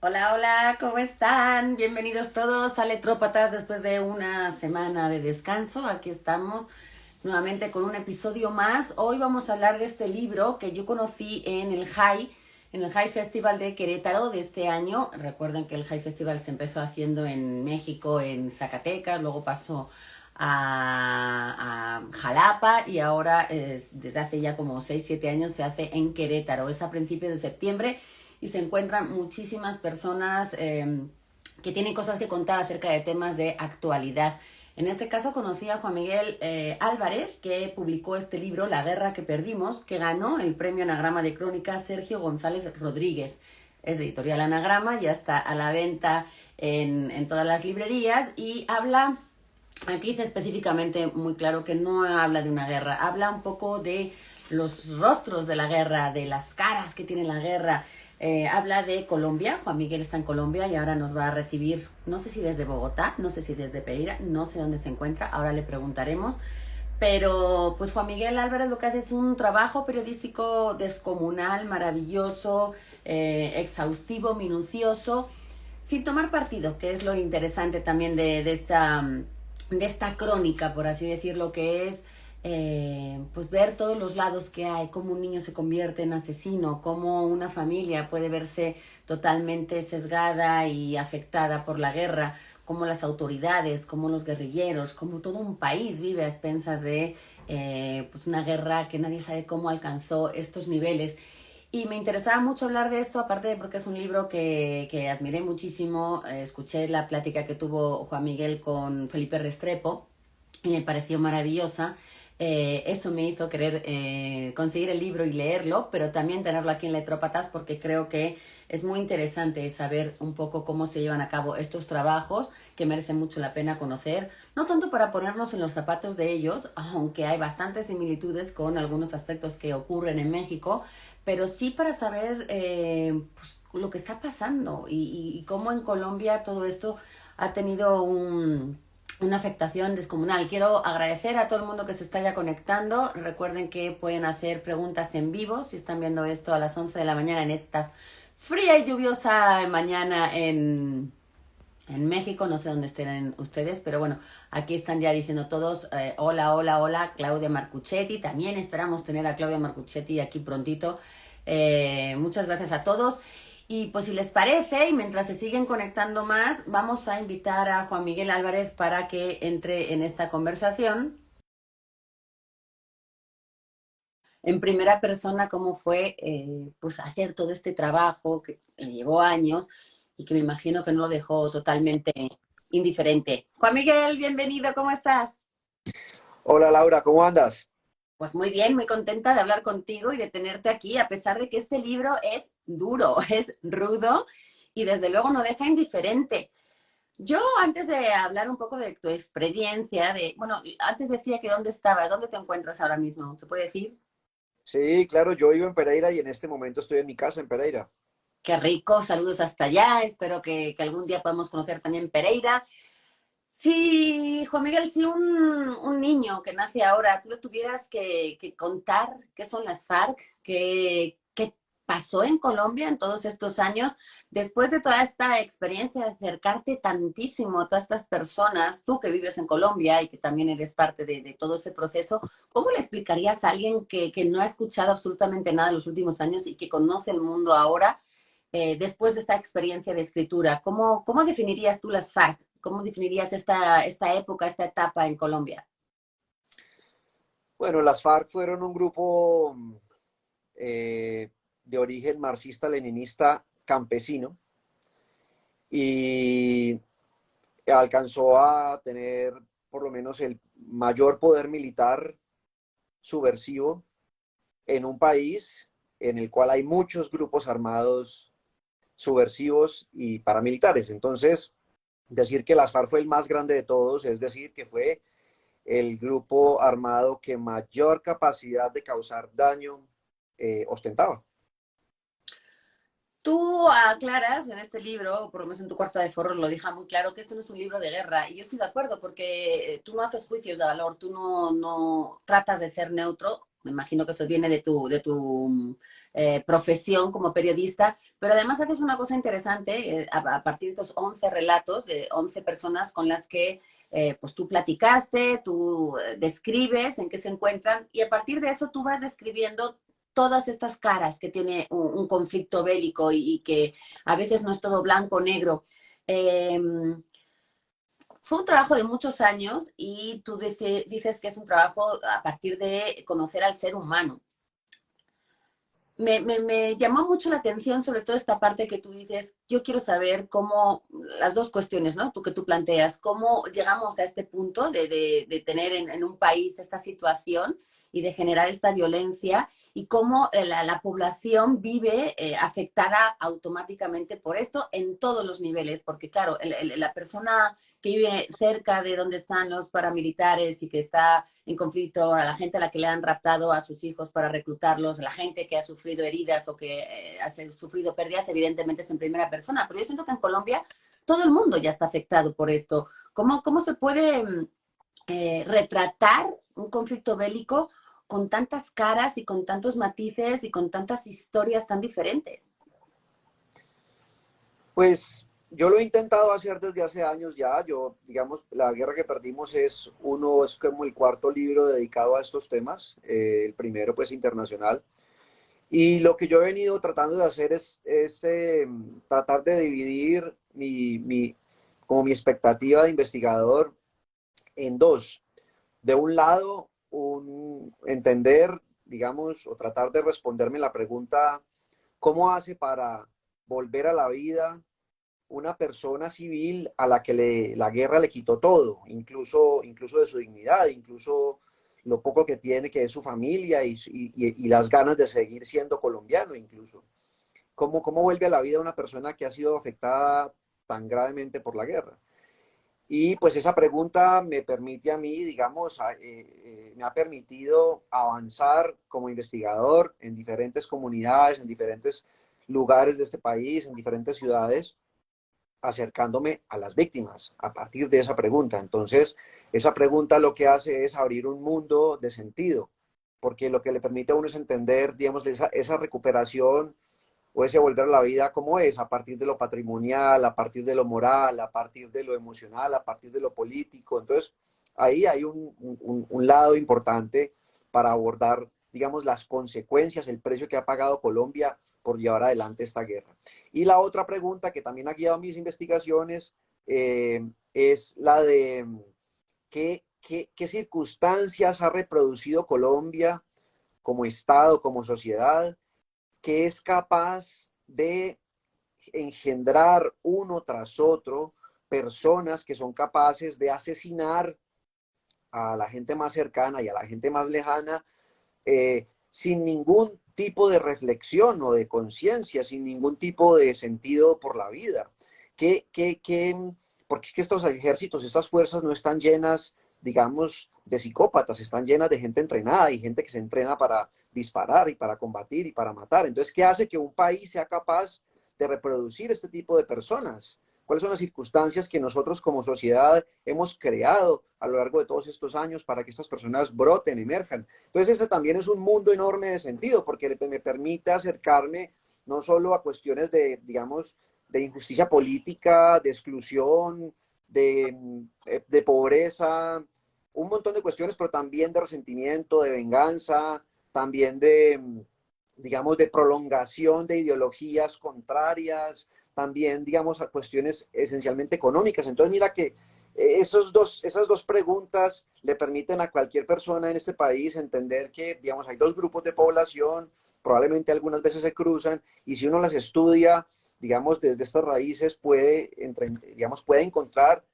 Hola, hola, ¿cómo están? Bienvenidos todos a Letrópatas después de una semana de descanso. Aquí estamos nuevamente con un episodio más. Hoy vamos a hablar de este libro que yo conocí en el High Festival de Querétaro de este año. Recuerden que el High Festival se empezó haciendo en México, en Zacatecas, luego pasó a Jalapa y ahora desde hace ya como 6 7 años se hace en Querétaro. Es a principios de septiembre y se encuentran muchísimas personas que tienen cosas que contar acerca de temas de actualidad. En este caso conocí a Juan Miguel Álvarez, que publicó este libro, La guerra que perdimos, que ganó el premio Anagrama de Crónica Sergio González Rodríguez. Es de Editorial Anagrama, ya está a la venta en todas las librerías y habla, aquí dice específicamente muy claro que no habla de una guerra, habla un poco de los rostros de la guerra, de las caras que tiene la guerra. Habla de Colombia. Juan Miguel está en Colombia y ahora nos va a recibir, no sé si desde Bogotá, no sé si desde Pereira, no sé dónde se encuentra, ahora le preguntaremos. Pero pues Juan Miguel Álvarez lo que hace es un trabajo periodístico descomunal, maravilloso, exhaustivo, minucioso, sin tomar partido, que es lo interesante también de esta crónica, por así decirlo, que es pues ver todos los lados que hay, cómo un niño se convierte en asesino, cómo una familia puede verse totalmente sesgada y afectada por la guerra, cómo las autoridades, cómo los guerrilleros, cómo todo un país vive a expensas de pues una guerra que nadie sabe cómo alcanzó estos niveles. Y me interesaba mucho hablar de esto, aparte de porque es un libro que admiré muchísimo. Escuché la plática que tuvo Juan Miguel con Felipe Restrepo y me pareció maravillosa. Eso me hizo querer conseguir el libro y leerlo, pero también tenerlo aquí en Letrópatas porque creo que es muy interesante saber un poco cómo se llevan a cabo estos trabajos que merecen mucho la pena conocer, no tanto para ponernos en los zapatos de ellos, aunque hay bastantes similitudes con algunos aspectos que ocurren en México, pero sí para saber pues, lo que está pasando y cómo en Colombia todo esto ha tenido una afectación descomunal. Quiero agradecer a todo el mundo que se está ya conectando. Recuerden que pueden hacer preguntas en vivo si están viendo esto a las 11 de la mañana en esta fría y lluviosa mañana en México. No sé dónde estén ustedes, pero bueno, aquí están ya diciendo todos hola, hola, hola, Claudia Marcuchetti. También esperamos tener a Claudia Marcuchetti aquí prontito. Muchas gracias a todos. Y pues si les parece, y mientras se siguen conectando más, vamos a invitar a Juan Miguel Álvarez para que entre en esta conversación en primera persona cómo fue pues hacer todo este trabajo que le llevó años y que me imagino que no lo dejó totalmente indiferente. Juan Miguel, bienvenido, ¿cómo estás? Hola Laura, ¿cómo andas? Pues muy bien, muy contenta de hablar contigo y de tenerte aquí, a pesar de que este libro es duro, es rudo y desde luego no deja indiferente. Yo, antes de hablar un poco de tu experiencia, bueno, antes decía que dónde estabas, dónde te encuentras ahora mismo, ¿se puede decir? Sí, claro, yo vivo en Pereira y en este momento estoy en mi casa en Pereira. Qué rico, saludos hasta allá, espero que algún día podamos conocer también Pereira. Sí, Juan Miguel, si un niño que nace ahora, tú le tuvieras que contar qué son las FARC, qué pasó en Colombia en todos estos años, después de toda esta experiencia de acercarte tantísimo a todas estas personas, tú que vives en Colombia y que también eres parte de todo ese proceso, ¿cómo le explicarías a alguien que no ha escuchado absolutamente nada en los últimos años y que conoce el mundo ahora? Después de esta experiencia de escritura, ¿cómo definirías tú las FARC? ¿Cómo definirías esta época, esta etapa en Colombia? Bueno, las FARC fueron un grupo de origen marxista-leninista campesino y alcanzó a tener por lo menos el mayor poder militar subversivo en un país en el cual hay muchos grupos armados subversivos y paramilitares. Entonces, decir que las FARC fue el más grande de todos, es decir, que fue el grupo armado que mayor capacidad de causar daño ostentaba. Tú aclaras en este libro, o por lo menos en tu cuarta de forro lo deja muy claro, que este no es un libro de guerra. Y yo estoy de acuerdo, porque tú no haces juicios de valor, tú no tratas de ser neutro. Me imagino que eso viene de tu profesión como periodista, pero además haces una cosa interesante a partir de estos 11 relatos de 11 personas con las que pues tú platicaste, tú describes en qué se encuentran y a partir de eso tú vas describiendo todas estas caras que tiene un conflicto bélico y que a veces no es todo blanco o negro. Eh, Fue un trabajo de muchos años y tú dices que es un trabajo a partir de conocer al ser humano. Me llamó mucho la atención sobre todo esta parte que tú dices, yo quiero saber cómo, las dos cuestiones, ¿no? Tú que tú planteas, cómo llegamos a este punto de tener en un país esta situación y de generar esta violencia y cómo la población vive afectada automáticamente por esto en todos los niveles, porque claro, la persona que vive cerca de donde están los paramilitares y que está en conflicto, a la gente a la que le han raptado a sus hijos para reclutarlos, la gente que ha sufrido heridas o que ha sufrido pérdidas, evidentemente es en primera persona. Pero yo siento que en Colombia todo el mundo ya está afectado por esto. ¿Cómo se puede retratar un conflicto bélico con tantas caras y con tantos matices y con tantas historias tan diferentes? Pues yo lo he intentado hacer desde hace años ya. Yo, digamos, La guerra que perdimos es como el cuarto libro dedicado a estos temas. El primero, pues, internacional. Y lo que yo he venido tratando de hacer es tratar de dividir como mi expectativa de investigador en dos. De un lado, entender, digamos, o tratar de responderme la pregunta, ¿cómo hace para volver a la vida una persona civil a la que la guerra le quitó todo, incluso de su dignidad, incluso lo poco que tiene, que es su familia y las ganas de seguir siendo colombiano incluso? ¿Cómo vuelve a la vida una persona que ha sido afectada tan gravemente por la guerra? Y pues esa pregunta me permite a mí, digamos, me ha permitido avanzar como investigador en diferentes comunidades, en diferentes lugares de este país, en diferentes ciudades, acercándome a las víctimas a partir de esa pregunta. Entonces, esa pregunta lo que hace es abrir un mundo de sentido, porque lo que le permite a uno es entender, digamos, esa recuperación o ese volver a la vida como es, a partir de lo patrimonial, a partir de lo moral, a partir de lo emocional, a partir de lo político. Entonces, ahí hay un lado importante para abordar, digamos, las consecuencias, el precio que ha pagado Colombia por llevar adelante esta guerra. Y la otra pregunta que también ha guiado mis investigaciones es la de qué circunstancias ha reproducido Colombia como Estado, como sociedad, que es capaz de engendrar uno tras otro personas que son capaces de asesinar a la gente más cercana y a la gente más lejana sin ningún tipo de reflexión o de conciencia, sin ningún tipo de sentido por la vida. Porque es que estos ejércitos, estas fuerzas no están llenas, digamos, de psicópatas, están llenas de gente entrenada y gente que se entrena para disparar y para combatir y para matar. Entonces, ¿qué hace que un país sea capaz de reproducir este tipo de personas? ¿Cuáles son las circunstancias que nosotros como sociedad hemos creado a lo largo de todos estos años para que estas personas broten, emerjan? Entonces, ese también es un mundo enorme de sentido, porque me permite acercarme no solo a cuestiones de, digamos, de injusticia política, de exclusión, de pobreza, un montón de cuestiones, pero también de resentimiento, de venganza, también digamos, de prolongación de ideologías contrarias, también, digamos, a cuestiones esencialmente económicas. Entonces, mira que esas dos preguntas le permiten a cualquier persona en este país entender que, digamos, hay dos grupos de población, probablemente algunas veces se cruzan, y si uno las estudia, digamos, desde estas raíces puede encontrar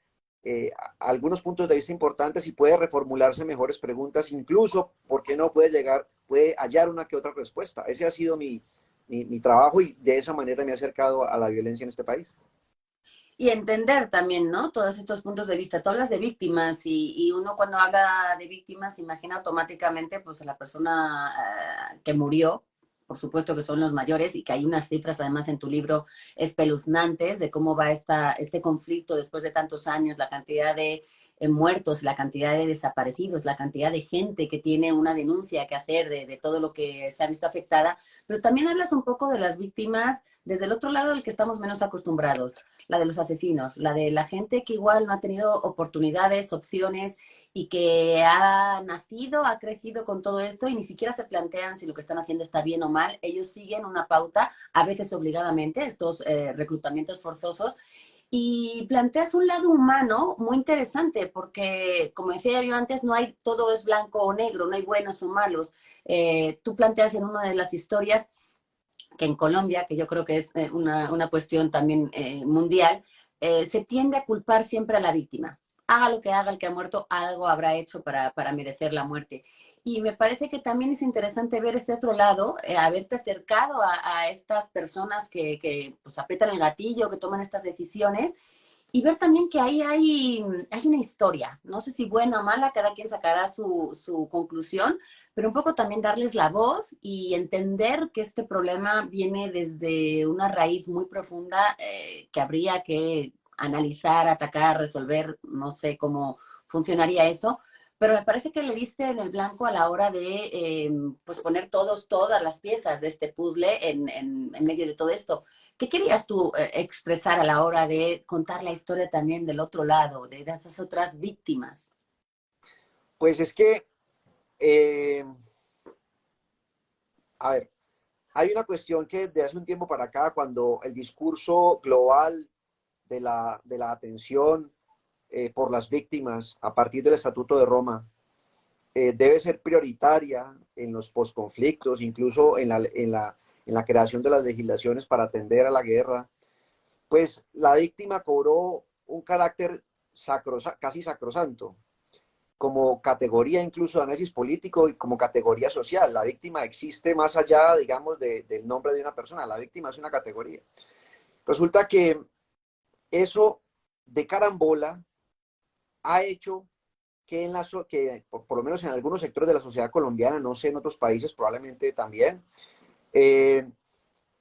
algunos puntos de vista importantes y puede reformularse mejores preguntas, incluso, ¿por qué no puede hallar una que otra respuesta? Ese ha sido mi trabajo y de esa manera me he acercado a la violencia en este país. Y entender también, ¿no? Todos estos puntos de vista. Tú hablas de víctimas y uno cuando habla de víctimas imagina automáticamente pues a la persona que murió, por supuesto que son los mayores y que hay unas cifras además en tu libro espeluznantes de cómo va este conflicto después de tantos años, la cantidad de muertos, la cantidad de desaparecidos, la cantidad de gente que tiene una denuncia que hacer de todo lo que se ha visto afectada, pero también hablas un poco de las víctimas desde el otro lado del que estamos menos acostumbrados, la de los asesinos, la de la gente que igual no ha tenido oportunidades, opciones y que ha nacido, ha crecido con todo esto y ni siquiera se plantean si lo que están haciendo está bien o mal. Ellos siguen una pauta, a veces obligadamente, estos reclutamientos forzosos, y planteas un lado humano muy interesante, porque, como decía yo antes, no hay todo es blanco o negro, no hay buenos o malos. Tú planteas en una de las historias que en Colombia, que yo creo que es una cuestión también mundial, se tiende a culpar siempre a la víctima. Haga lo que haga el que ha muerto, algo habrá hecho para merecer la muerte. Y me parece que también es interesante ver este otro lado, haberte acercado a estas personas que pues, aprietan el gatillo, que toman estas decisiones, y ver también que ahí hay una historia, no sé si buena o mala, cada quien sacará su conclusión, pero un poco también darles la voz y entender que este problema viene desde una raíz muy profunda que habría que analizar, atacar, resolver, no sé cómo funcionaría eso, pero me parece que le diste en el blanco a la hora de pues poner todas las piezas de este puzzle en medio de todo esto. ¿Qué querías tú expresar a la hora de contar la historia también del otro lado, de esas otras víctimas? Pues es que, eh, a ver, hay una cuestión que desde hace un tiempo para acá, cuando el discurso global de la atención por las víctimas a partir del Estatuto de Roma debe ser prioritaria en los posconflictos, incluso en la creación de las legislaciones para atender a la guerra, pues la víctima cobró un carácter casi sacrosanto, como categoría incluso de análisis político y como categoría social. La víctima existe más allá, digamos, del nombre de una persona. La víctima es una categoría. Resulta que eso de carambola ha hecho que, por lo menos en algunos sectores de la sociedad colombiana, no sé, en otros países probablemente también, eh,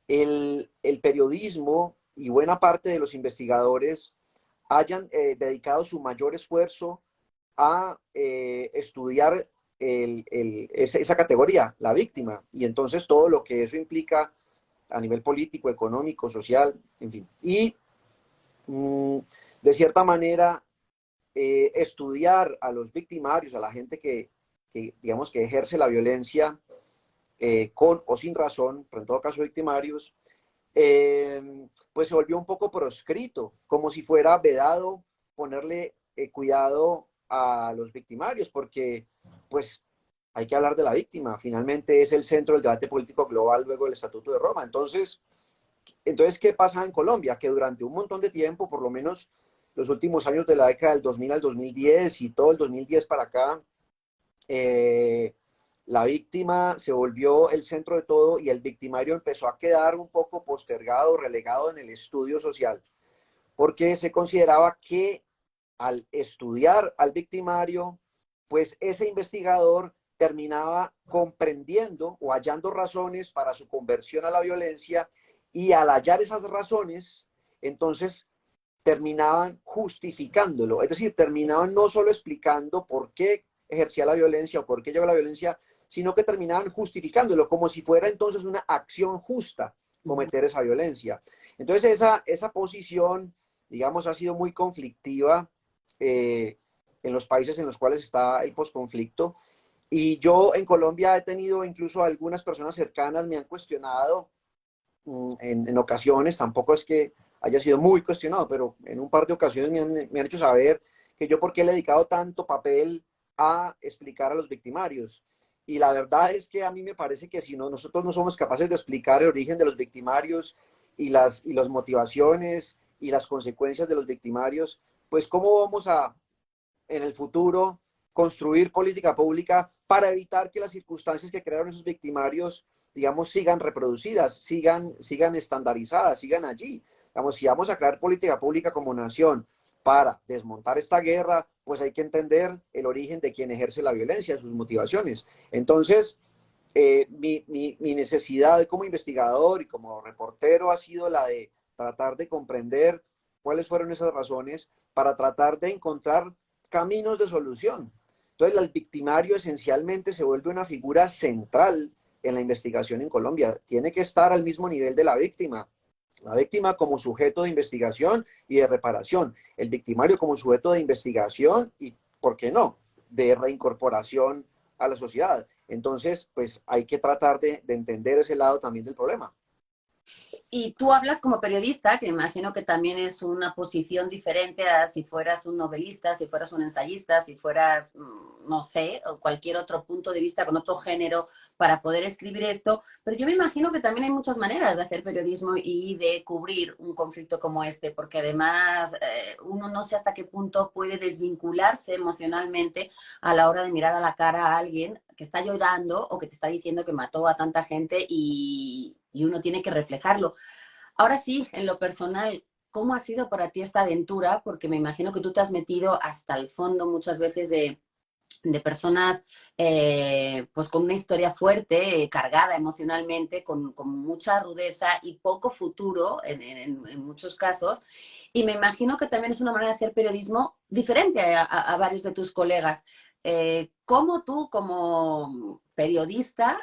el periodismo y buena parte de los investigadores hayan dedicado su mayor esfuerzo a estudiar esa categoría, la víctima, y entonces todo lo que eso implica a nivel político, económico, social, en fin. Y de cierta manera, estudiar a los victimarios, a la gente digamos, que ejerce la violencia con o sin razón, pero en todo caso victimarios, pues se volvió un poco proscrito, como si fuera vedado ponerle cuidado a los victimarios, porque pues hay que hablar de la víctima, finalmente es el centro del debate político global luego del Estatuto de Roma. Entonces, ¿qué pasa en Colombia? Que durante un montón de tiempo, por lo menos los últimos años de la década del 2000 al 2010 y todo el 2010 para acá, la víctima se volvió el centro de todo y el victimario empezó a quedar un poco postergado, relegado en el estudio social, porque se consideraba que al estudiar al victimario, pues ese investigador terminaba comprendiendo o hallando razones para su conversión a la violencia y al hallar esas razones, entonces terminaban justificándolo, es decir, terminaban no solo explicando por qué ejercía la violencia o por qué llegó la violencia, sino que terminaban justificándolo como si fuera entonces una acción justa cometer esa violencia. Entonces esa posición, digamos, ha sido muy conflictiva en los países en los cuales está el posconflicto. Y yo en Colombia he tenido incluso algunas personas cercanas me han cuestionado en ocasiones, tampoco es que haya sido muy cuestionado, pero en un par de ocasiones me han hecho saber que yo por qué le he dedicado tanto papel a explicar a los victimarios. Y la verdad es que a mí me parece que si no, nosotros no somos capaces de explicar el origen de los victimarios y las motivaciones y las consecuencias de los victimarios, pues cómo vamos a, en el futuro, construir política pública para evitar que las circunstancias que crearon esos victimarios, digamos, sigan reproducidas, sigan estandarizadas, sigan allí. Digamos, si vamos a crear política pública como nación para desmontar esta guerra, pues hay que entender el origen de quien ejerce la violencia, sus motivaciones. Entonces, mi necesidad como investigador y como reportero ha sido la de tratar de comprender cuáles fueron esas razones para tratar de encontrar caminos de solución. Entonces, el victimario esencialmente se vuelve una figura central en la investigación en Colombia. Tiene que estar al mismo nivel de la víctima. La víctima como sujeto de investigación y de reparación. El victimario como sujeto de investigación y, ¿por qué no?, de reincorporación a la sociedad. Entonces, pues hay que tratar de entender ese lado también del problema. Y tú hablas como periodista, que me imagino que también es una posición diferente a si fueras un novelista, si fueras un ensayista, si fueras, no sé, o cualquier otro punto de vista con otro género para poder escribir esto. Pero yo me imagino que también hay muchas maneras de hacer periodismo y de cubrir un conflicto como este, porque además uno no sé hasta qué punto puede desvincularse emocionalmente a la hora de mirar a la cara a alguien que está llorando o que te está diciendo que mató a tanta gente y uno tiene que reflejarlo. Ahora sí, en lo personal, ¿cómo ha sido para ti esta aventura? Porque me imagino que tú te has metido hasta el fondo muchas veces de personas pues con una historia fuerte, cargada emocionalmente, con mucha rudeza y poco futuro en muchos casos. Y me imagino que también es una manera de hacer periodismo diferente a varios de tus colegas. ¿Cómo tú, como periodista,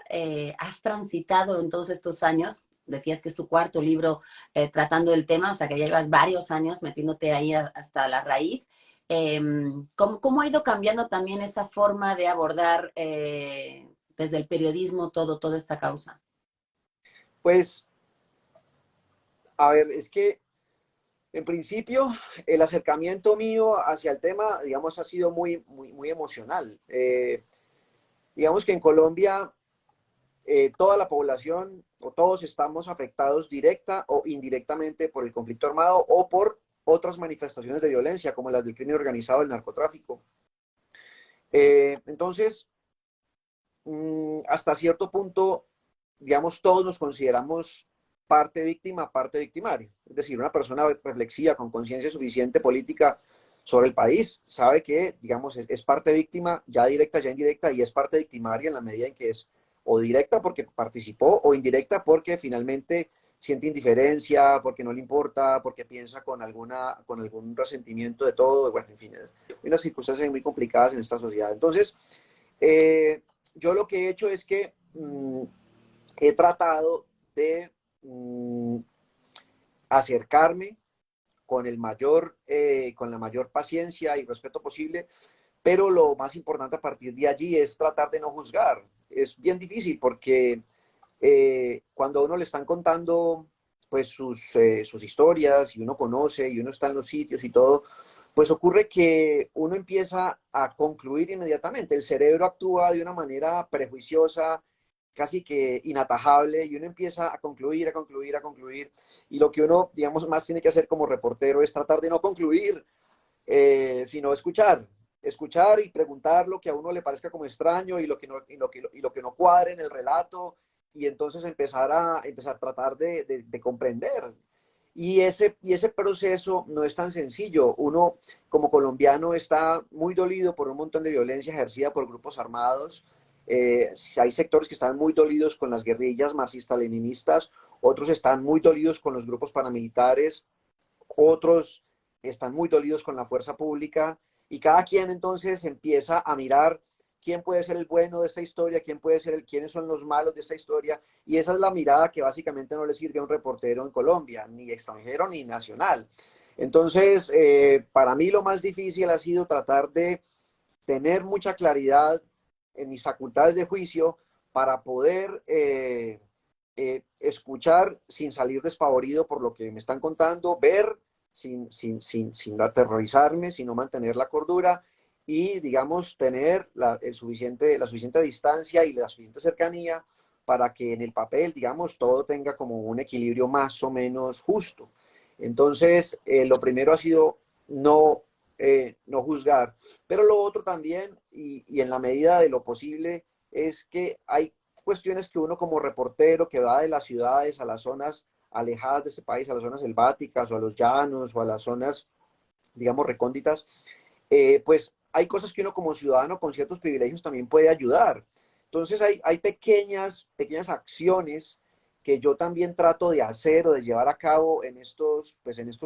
has transitado en todos estos años? Decías que es tu cuarto libro tratando del tema, o sea que ya llevas varios años metiéndote ahí hasta la raíz. ¿Cómo ha ido cambiando también esa forma de abordar desde el periodismo toda esta causa? Pues, a ver, es que en principio el acercamiento mío hacia el tema, digamos, ha sido muy emocional. Digamos que en Colombia toda la población o todos estamos afectados directa o indirectamente por el conflicto armado o por otras manifestaciones de violencia como las del crimen organizado, el narcotráfico. Entonces, hasta cierto punto, digamos, todos nos consideramos parte víctima, parte victimario. Es decir, una persona reflexiva con conciencia suficiente política sobre el país sabe que, digamos, es parte víctima, ya directa, ya indirecta, y es parte victimaria en la medida en que es o directa porque participó o indirecta porque finalmente siente indiferencia, porque no le importa, porque piensa con algún resentimiento de todo. Bueno, en fin, hay unas circunstancias muy complicadas en esta sociedad. Entonces, yo lo que he hecho es que he tratado de acercarme con la mayor paciencia y respeto posible, pero lo más importante a partir de allí es tratar de no juzgar. Es bien difícil porque cuando a uno le están contando pues sus historias y uno conoce y uno está en los sitios y todo, pues ocurre que uno empieza a concluir inmediatamente. El cerebro actúa de una manera prejuiciosa, casi que inatajable, y uno empieza a concluir, a concluir, a concluir. Y lo que uno, digamos, más tiene que hacer como reportero es tratar de no concluir, sino escuchar y preguntar lo que a uno le parezca como extraño y lo que no cuadre en el relato, y entonces empezar a tratar de comprender. Y ese proceso no es tan sencillo. Uno, como colombiano, está muy dolido por un montón de violencia ejercida por grupos armados. Hay sectores que están muy dolidos con las guerrillas marxistas-leninistas, otros están muy dolidos con los grupos paramilitares, otros están muy dolidos con la fuerza pública, y cada quien entonces empieza a mirar quién puede ser el bueno de esta historia, quiénes son los malos de esta historia, y esa es la mirada que básicamente no le sirve a un reportero en Colombia, ni extranjero ni nacional. Entonces, para mí lo más difícil ha sido tratar de tener mucha claridad en mis facultades de juicio para poder escuchar sin salir despavorido por lo que me están contando, ver sin aterrorizarme, sino mantener la cordura y, digamos, tener la suficiente distancia y la suficiente cercanía para que en el papel, digamos, todo tenga como un equilibrio más o menos justo. Entonces, lo primero ha sido no juzgar, pero lo otro también, y en la medida de lo posible, es que hay cuestiones que uno como reportero que va de las ciudades a las zonas alejadas de este país, a las zonas selváticas o a los llanos o a las zonas, digamos, recónditas, pues hay cosas que uno como ciudadano con ciertos privilegios también puede ayudar. Entonces hay pequeñas acciones que yo también trato de hacer o de llevar a cabo en estos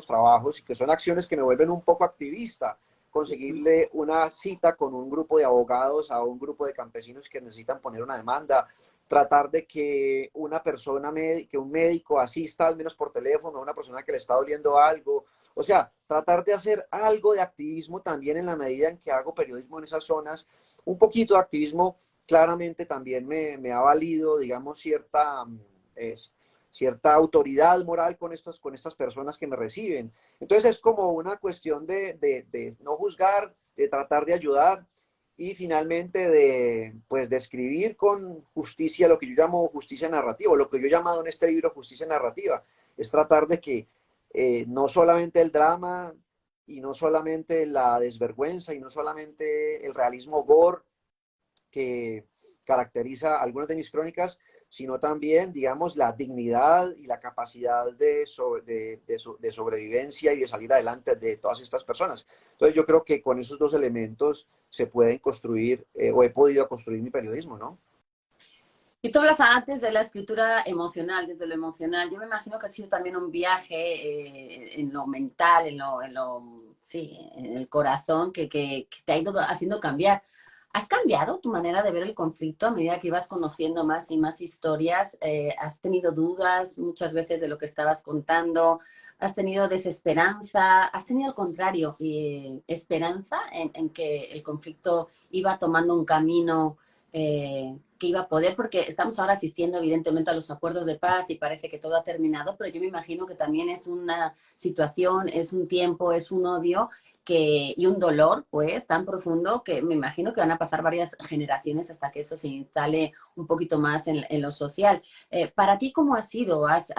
trabajos, y que son acciones que me vuelven un poco activista, conseguirle una cita con un grupo de abogados a un grupo de campesinos que necesitan poner una demanda, tratar de que una persona, que un médico asista al menos por teléfono a una persona que le está doliendo algo. O sea, tratar de hacer algo de activismo también en la medida en que hago periodismo en esas zonas. Un poquito de activismo claramente también me ha valido, digamos, cierta autoridad moral con estas personas que me reciben. Entonces es como una cuestión de no juzgar, de tratar de ayudar y finalmente pues, de escribir con justicia, lo que yo llamo justicia narrativa, lo que yo he llamado en este libro justicia narrativa. Es tratar de que no solamente el drama y no solamente la desvergüenza y no solamente el realismo gore que caracteriza algunas de mis crónicas, sino también, digamos, la dignidad y la capacidad de sobrevivencia y de salir adelante de todas estas personas. Entonces yo creo que con esos dos elementos se pueden construir, o he podido construir mi periodismo, ¿no? Y tú hablas antes de la escritura emocional, desde lo emocional. Yo me imagino que ha sido también un viaje en lo mental, sí, en el corazón, que te ha ido haciendo cambiar. ¿Has cambiado tu manera de ver el conflicto a medida que ibas conociendo más y más historias? ¿Has tenido dudas muchas veces de lo que estabas contando? ¿Has tenido desesperanza? ¿Has tenido al contrario, esperanza en que el conflicto iba tomando un camino que iba a poder? Porque estamos ahora asistiendo evidentemente a los acuerdos de paz y parece que todo ha terminado, pero yo me imagino que también es una situación, es un tiempo, es un odio y un dolor, pues, tan profundo que me imagino que van a pasar varias generaciones hasta que eso se instale un poquito más en lo social. ¿Para ti cómo ha sido? ¿Has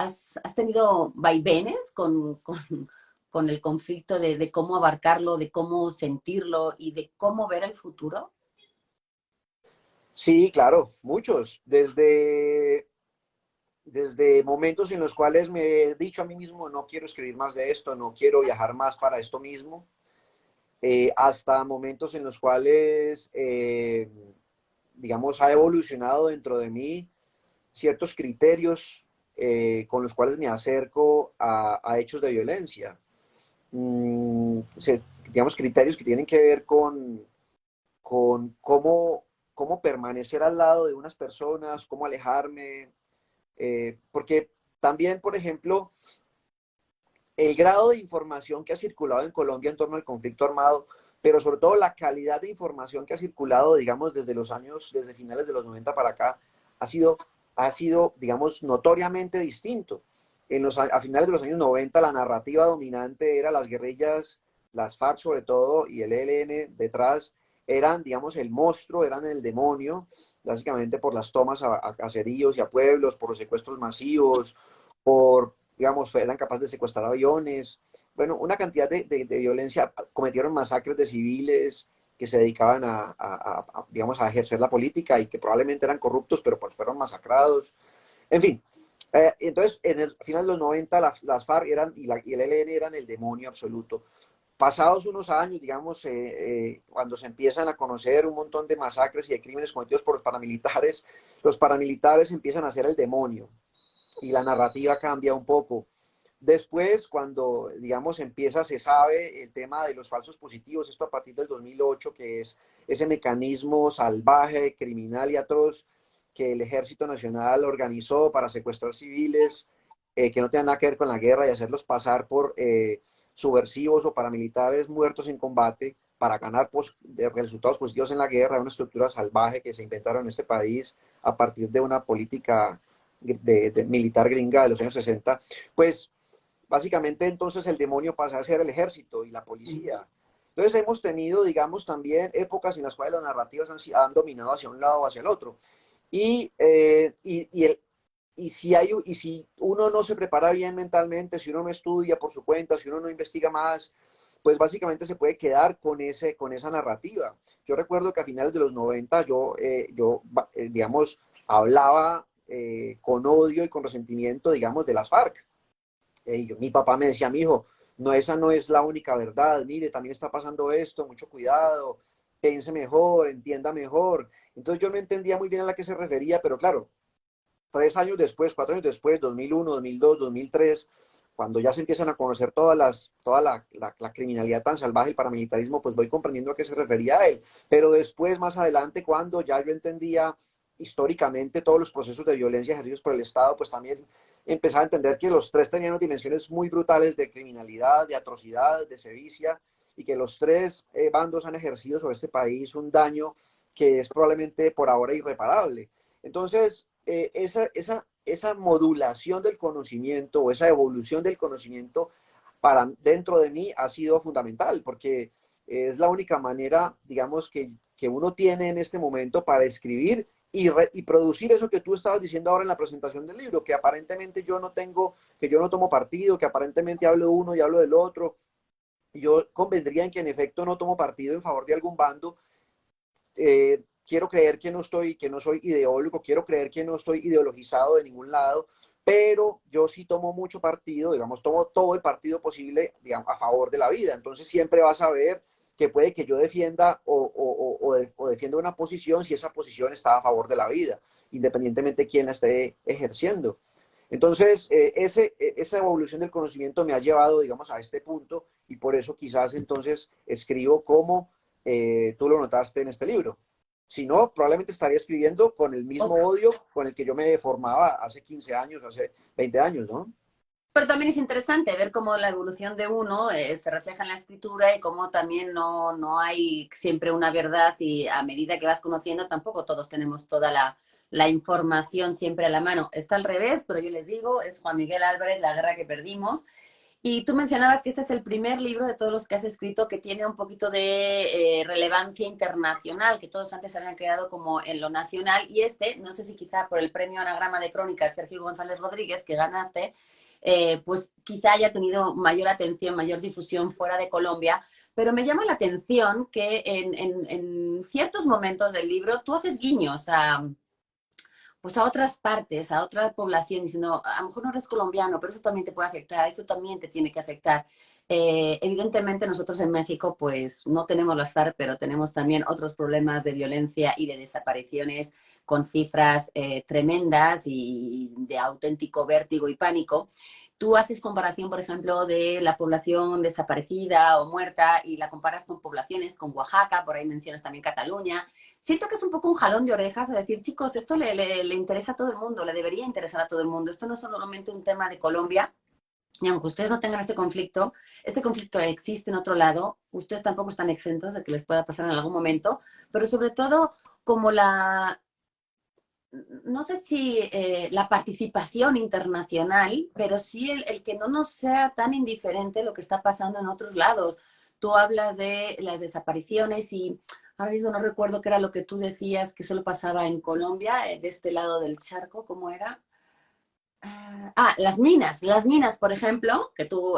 tenido vaivenes con el conflicto de cómo abarcarlo, de cómo sentirlo y de cómo ver el futuro? Sí, claro, muchos. Desde momentos en los cuales me he dicho a mí mismo, no quiero escribir más de esto, no quiero viajar más para esto mismo, hasta momentos en los cuales, digamos, ha evolucionado dentro de mí ciertos criterios con los cuales me acerco a hechos de violencia. Digamos, criterios que tienen que ver con cómo permanecer al lado de unas personas, cómo alejarme, porque también, por ejemplo, el grado de información que ha circulado en Colombia en torno al conflicto armado, pero sobre todo la calidad de información que ha circulado, digamos, desde finales de los 90 para acá, ha sido, digamos, notoriamente distinto. A finales de los años 90 la narrativa dominante era las guerrillas, las FARC sobre todo, y el ELN detrás, eran, digamos, el monstruo, eran el demonio, básicamente por las tomas a caseríos y a pueblos, por los secuestros masivos, digamos, eran capaces de secuestrar aviones, bueno, una cantidad de violencia, cometieron masacres de civiles que se dedicaban digamos, a ejercer la política y que probablemente eran corruptos, pero pues fueron masacrados. En fin, entonces, en el final de los 90, las FARC y el ELN eran el demonio absoluto. Pasados unos años, digamos, cuando se empiezan a conocer un montón de masacres y de crímenes cometidos por los paramilitares empiezan a ser el demonio y la narrativa cambia un poco. Después, cuando, digamos, se sabe el tema de los falsos positivos, esto a partir del 2008, que es ese mecanismo salvaje, criminal y atroz que el Ejército Nacional organizó para secuestrar civiles que no tenían nada que ver con la guerra y hacerlos pasar por subversivos o paramilitares muertos en combate para ganar resultados positivos en la guerra, una estructura salvaje que se inventaron en este país a partir de una política de militar gringa de los años 60, pues básicamente entonces el demonio pasa a ser el ejército y la policía. Entonces hemos tenido, digamos, también épocas en las cuales las narrativas han dominado hacia un lado o hacia el otro. Y, si uno no se prepara bien mentalmente, si uno no estudia por su cuenta, si uno no investiga más, pues básicamente se puede quedar con esa narrativa. Yo recuerdo que a finales de los 90 digamos, hablaba con odio y con resentimiento, digamos, de las FARC. Mi papá me decía, mi hijo, no, esa no es la única verdad, mire, también está pasando esto, mucho cuidado, piense mejor, entienda mejor. Entonces yo no entendía muy bien a la que se refería, pero claro, 3 años después, 4 años después, 2001, 2002, 2003, cuando ya se empiezan a conocer toda la criminalidad tan salvaje, el paramilitarismo, pues voy comprendiendo a qué se refería a él. Pero después, más adelante, cuando ya yo entendía históricamente todos los procesos de violencia ejercidos por el Estado, pues también empezaba a entender que los tres tenían unas dimensiones muy brutales de criminalidad, de atrocidad, de sevicia, y que los tres bandos han ejercido sobre este país un daño que es probablemente por ahora irreparable. Entonces, esa modulación del conocimiento o esa evolución del conocimiento para dentro de mí ha sido fundamental, porque es la única manera, digamos, que uno tiene en este momento para escribir y producir eso que tú estabas diciendo ahora en la presentación del libro, que aparentemente yo no tengo, que yo no tomo partido, que aparentemente hablo de uno y hablo del otro. Yo convendría en que en efecto no tomo partido en favor de algún bando. Quiero creer que no soy ideólogo, quiero creer que no estoy ideologizado de ningún lado, pero yo sí tomo mucho partido, digamos, tomo todo el partido posible, digamos, a favor de la vida. Entonces siempre vas a ver que puede que yo defienda o defienda una posición si esa posición está a favor de la vida, independientemente de quién la esté ejerciendo. Entonces, esa evolución del conocimiento me ha llevado, digamos, a este punto y por eso quizás entonces escribo como tú lo notaste en este libro. Si no, probablemente estaría escribiendo con el mismo odio con el que yo me formaba hace 15 años, hace 20 años, ¿no? Pero también es interesante ver cómo la evolución de uno se refleja en la escritura y cómo también no hay siempre una verdad y a medida que vas conociendo tampoco todos tenemos toda la información siempre a la mano. Está al revés, pero yo les digo, es Juan Miguel Álvarez, La guerra que perdimos. Y tú mencionabas que este es el primer libro de todos los que has escrito que tiene un poquito de relevancia internacional, que todos antes habían quedado como en lo nacional. Y este, no sé si quizá por el premio Anagrama de Crónicas Sergio González Rodríguez que ganaste, pues quizá haya tenido mayor atención, mayor difusión fuera de Colombia. Pero me llama la atención que en ciertos momentos del libro tú haces guiños pues a otras partes, a otra población, diciendo, a lo mejor no eres colombiano, pero eso también te puede afectar, esto también te tiene que afectar. Evidentemente nosotros en México pues no tenemos las FARC, pero tenemos también otros problemas de violencia y de desapariciones con cifras tremendas y de auténtico vértigo y pánico. Tú haces comparación, por ejemplo, de la población desaparecida o muerta y la comparas con poblaciones, con Oaxaca, por ahí mencionas también Cataluña. Siento que es un poco un jalón de orejas a decir, chicos, esto le interesa a todo el mundo, le debería interesar a todo el mundo. Esto no es solamente un tema de Colombia, y aunque ustedes no tengan este conflicto existe en otro lado, ustedes tampoco están exentos de que les pueda pasar en algún momento, pero sobre todo como no sé si la participación internacional, pero sí el que no nos sea tan indiferente lo que está pasando en otros lados. Tú hablas de las desapariciones y ahora mismo no recuerdo qué era lo que tú decías que solo pasaba en Colombia, de este lado del charco, ¿cómo era? Las minas, por ejemplo, que tú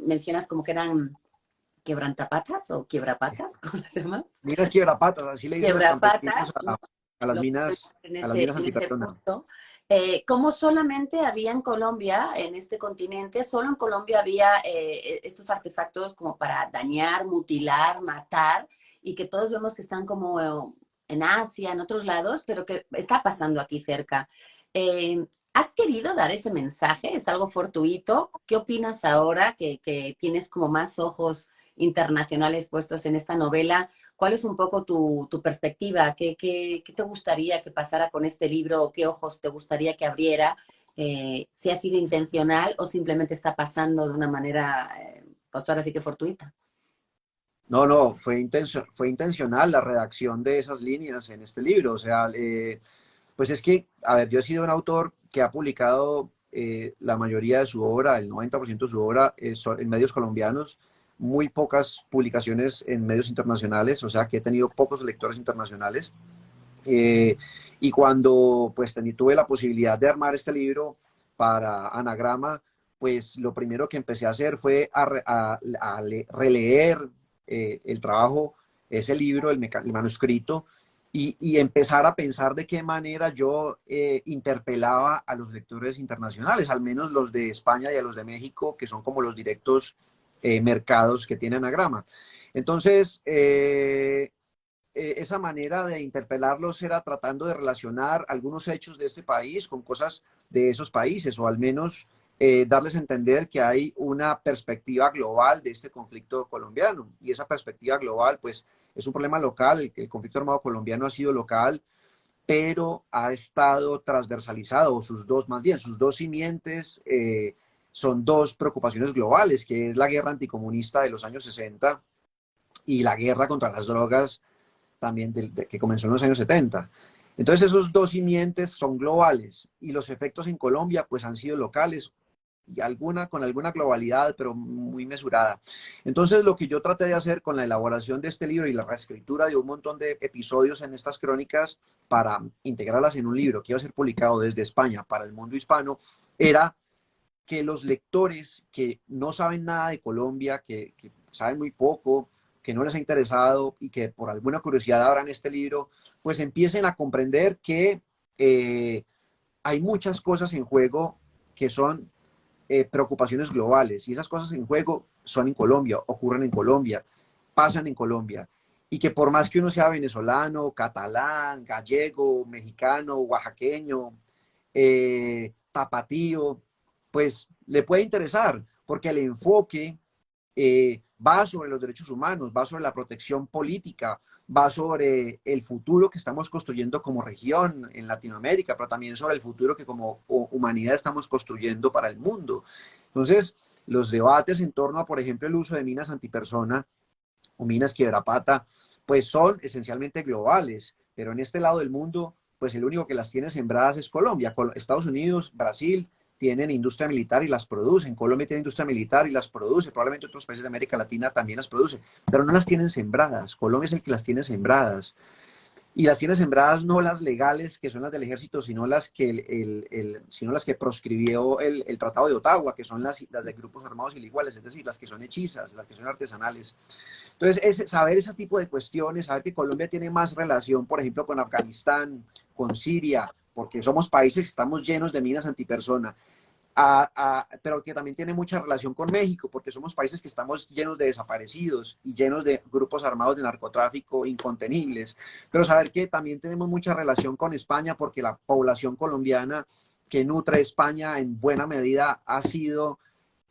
mencionas como que eran quebrantapatas o quiebrapatas, ¿cómo las llamas? Minas quiebrapatas, así le dicen los campesinos Quiebrapatas, ¿no? a las Lo que minas, en a las minas en ese antipersona. punto, como solamente había en Colombia, en este continente, solo en Colombia había estos artefactos como para dañar, mutilar, matar, y que todos vemos que están como en Asia, en otros lados, pero que está pasando aquí cerca. Eh, ¿Has querido dar ese mensaje? ¿Es algo fortuito? ¿Qué opinas ahora que tienes como más ojos internacionales puestos en esta novela? ¿Cuál es un poco tu perspectiva? ¿Qué te gustaría que pasara con este libro? ¿O qué ojos te gustaría que abriera? ¿Si ha sido intencional o simplemente está pasando de una manera, pues ahora sí que fortuita? No, no, fue intencional la redacción de esas líneas en este libro. O sea, pues es que, a ver, yo he sido un autor que ha publicado la mayoría de su obra, el 90% de su obra, en medios colombianos, muy pocas publicaciones en medios internacionales, o sea, que he tenido pocos lectores internacionales. Eh, y cuando pues tuve la posibilidad de armar este libro para Anagrama, pues lo primero que empecé a hacer fue releer el trabajo, ese libro, el manuscrito, y empezar a pensar de qué manera yo interpelaba a los lectores internacionales, al menos los de España y a los de México, que son como los directos mercados que tiene Anagrama. Entonces, esa manera de interpelarlos era tratando de relacionar algunos hechos de este país con cosas de esos países, o al menos darles a entender que hay una perspectiva global de este conflicto colombiano. Y esa perspectiva global, pues, es un problema local. El conflicto armado colombiano ha sido local, pero ha estado transversalizado, o sus dos, más bien, sus dos simientes son dos preocupaciones globales, que es la guerra anticomunista de los años 60 y la guerra contra las drogas también que comenzó en los años 70. Entonces esos dos simientes son globales y los efectos en Colombia pues han sido locales y con alguna globalidad, pero muy mesurada. Entonces lo que yo traté de hacer con la elaboración de este libro y la reescritura de un montón de episodios en estas crónicas para integrarlas en un libro que iba a ser publicado desde España para el mundo hispano, era que los lectores que no saben nada de Colombia, que saben muy poco, que no les ha interesado y que por alguna curiosidad abran este libro, pues empiecen a comprender que hay muchas cosas en juego que son preocupaciones globales y esas cosas en juego son en Colombia, ocurren en Colombia, pasan en Colombia y que por más que uno sea venezolano, catalán, gallego, mexicano, oaxaqueño, tapatío, pues le puede interesar porque el enfoque va sobre los derechos humanos, va sobre la protección política, va sobre el futuro que estamos construyendo como región en Latinoamérica, pero también sobre el futuro que como humanidad estamos construyendo para el mundo. Entonces, los debates en torno a, por ejemplo, el uso de minas antipersona o minas quiebrapata, pues son esencialmente globales, pero en este lado del mundo, pues el único que las tiene sembradas es Colombia. Estados Unidos, Brasil, tienen industria militar y las producen. Colombia tiene industria militar y las produce. Probablemente otros países de América Latina también las producen, pero no las tienen sembradas. Colombia es el que las tiene sembradas. Y las tiene sembradas no las legales, que son las del ejército, sino las que proscribió el Tratado de Ottawa, que son las de grupos armados ilegales, es decir, las que son hechizas, las que son artesanales. Entonces, saber ese tipo de cuestiones, saber que Colombia tiene más relación, por ejemplo, con Afganistán, con Siria, porque somos países que estamos llenos de minas antipersona, pero que también tiene mucha relación con México, porque somos países que estamos llenos de desaparecidos y llenos de grupos armados de narcotráfico incontenibles. Pero saber que también tenemos mucha relación con España, porque la población colombiana que nutre España en buena medida ha sido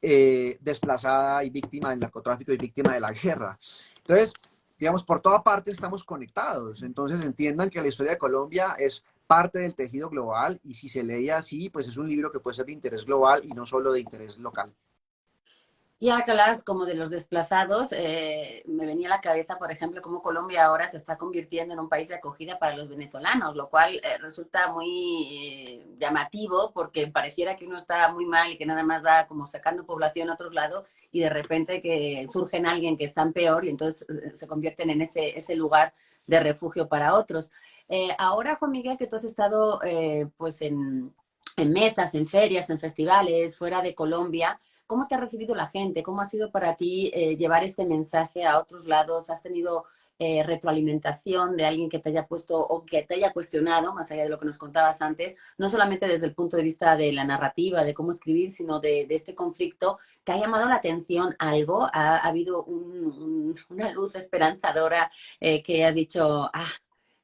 desplazada y víctima del narcotráfico y víctima de la guerra. Entonces, digamos, por toda parte estamos conectados. Entonces, entiendan que la historia de Colombia es parte del tejido global y si se lee así, pues es un libro que puede ser de interés global y no solo de interés local. Y ahora que hablabas como de los desplazados, me venía a la cabeza, por ejemplo, cómo Colombia ahora se está convirtiendo en un país de acogida para los venezolanos, lo cual resulta muy llamativo porque pareciera que uno está muy mal y que nada más va como sacando población a otros lados y de repente que surgen alguien que están peor y entonces se convierten en ese lugar de refugio para otros. Ahora, Juan Miguel, que tú has estado pues en mesas, en ferias, en festivales, fuera de Colombia, ¿cómo te ha recibido la gente? ¿Cómo ha sido para ti llevar este mensaje a otros lados? ¿Has tenido retroalimentación de alguien que te haya puesto o que te haya cuestionado, más allá de lo que nos contabas antes, no solamente desde el punto de vista de la narrativa, de cómo escribir, sino de este conflicto? ¿Te ha llamado la atención algo? ¿Ha habido una luz esperanzadora que has dicho,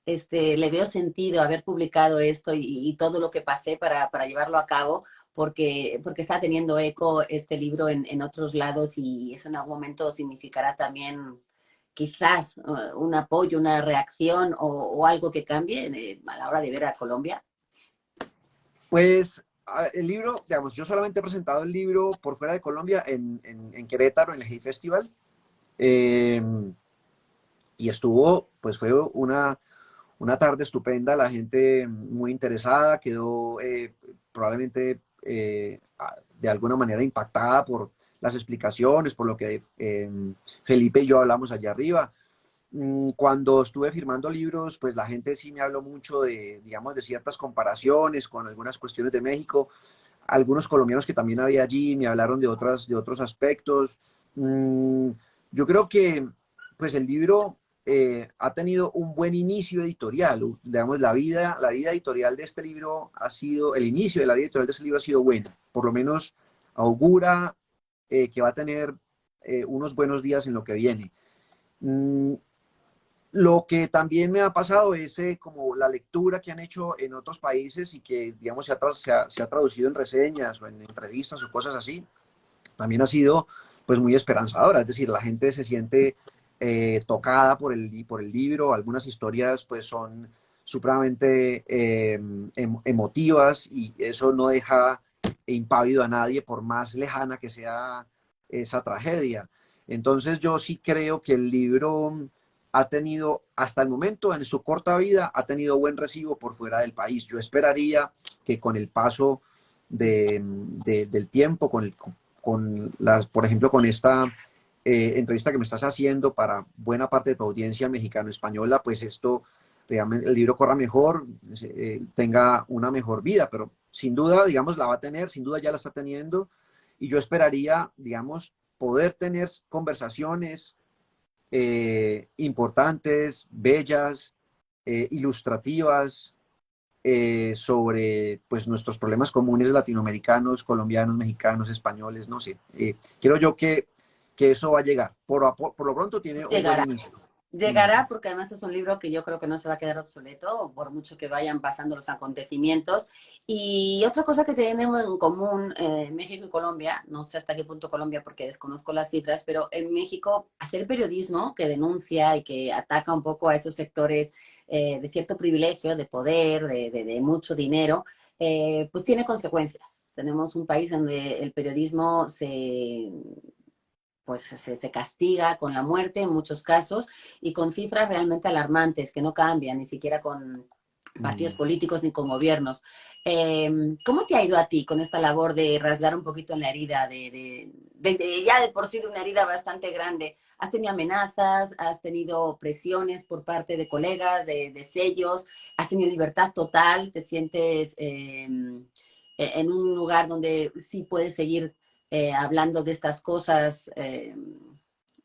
le veo sentido haber publicado esto y todo lo que pasé para llevarlo a cabo? Porque está teniendo eco este libro en otros lados y eso en algún momento significará también quizás un apoyo, una reacción o algo que cambie a la hora de ver a Colombia. Pues el libro, digamos, yo solamente he presentado el libro por fuera de Colombia en Querétaro, en el Hey Festival, eh, y estuvo, pues fue una tarde estupenda, la gente muy interesada, quedó probablemente de alguna manera impactada por las explicaciones, por lo que Felipe y yo hablamos allá arriba. Cuando estuve firmando libros, pues la gente sí me habló mucho de, digamos, de ciertas comparaciones con algunas cuestiones de México. Algunos colombianos que también había allí me hablaron de otros aspectos. Mm, yo creo que pues el libro ha tenido un buen inicio editorial. Digamos, la vida editorial de este libro ha sido, el inicio de la vida editorial de este libro ha sido buena. Por lo menos augura que va a tener unos buenos días en lo que viene. Mm, Lo que también me ha pasado es como la lectura que han hecho en otros países y que, digamos, se ha traducido en reseñas o en entrevistas o cosas así, también ha sido pues muy esperanzadora. Es decir, la gente se siente tocada por el libro. Algunas historias pues son supremamente emotivas y eso no deja impávido a nadie por más lejana que sea esa tragedia. Entonces yo sí creo que el libro ha tenido, hasta el momento, en su corta vida, ha tenido buen recibo por fuera del país. Yo esperaría que con el paso del tiempo, con las, por ejemplo, con esta entrevista que me estás haciendo para buena parte de tu audiencia mexicano-española, pues esto realmente el libro corra mejor, tenga una mejor vida, pero sin duda, digamos, la va a tener, sin duda ya la está teniendo, y yo esperaría, digamos, poder tener conversaciones importantes, bellas, ilustrativas, sobre pues, nuestros problemas comunes latinoamericanos, colombianos, mexicanos, españoles, no sé. Creo yo que eso va a llegar. Por lo pronto tiene un buen Llegará. inicio. Mm. Llegará porque además es un libro que yo creo que no se va a quedar obsoleto por mucho que vayan pasando los acontecimientos. Y otra cosa que tenemos en común México y Colombia, no sé hasta qué punto Colombia porque desconozco las cifras, pero en México hacer periodismo que denuncia y que ataca un poco a esos sectores de cierto privilegio, de poder, de mucho dinero, pues tiene consecuencias. Tenemos un país donde el periodismo se castiga con la muerte en muchos casos y con cifras realmente alarmantes que no cambian ni siquiera con partidos Mm. políticos ni con gobiernos. ¿Cómo te ha ido a ti con esta labor de rasgar un poquito en la herida, ya de por sí de una herida bastante grande? ¿Has tenido amenazas? ¿Has tenido presiones por parte de colegas, de sellos? ¿Has tenido libertad total? ¿Te sientes en un lugar donde sí puedes seguir hablando de estas cosas,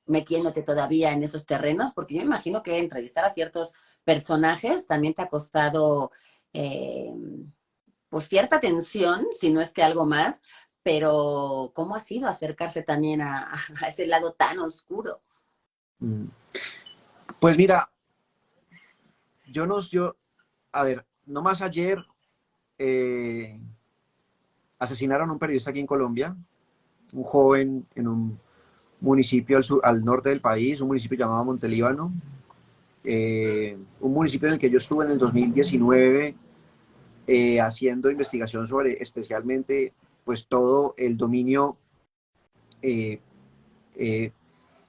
metiéndote todavía en esos terrenos? Porque yo imagino que entrevistar a ciertos personajes también te ha costado eh, pues cierta tensión, si no es que algo más, pero ¿cómo ha sido acercarse también a ese lado tan oscuro? Mm. Pues mira, a ver, nomás ayer eh, asesinaron a un periodista aquí en Colombia, un joven en un municipio al norte del país, un municipio llamado Montelíbano, un municipio en el que yo estuve en el 2019 haciendo investigación sobre especialmente pues todo el dominio eh, eh,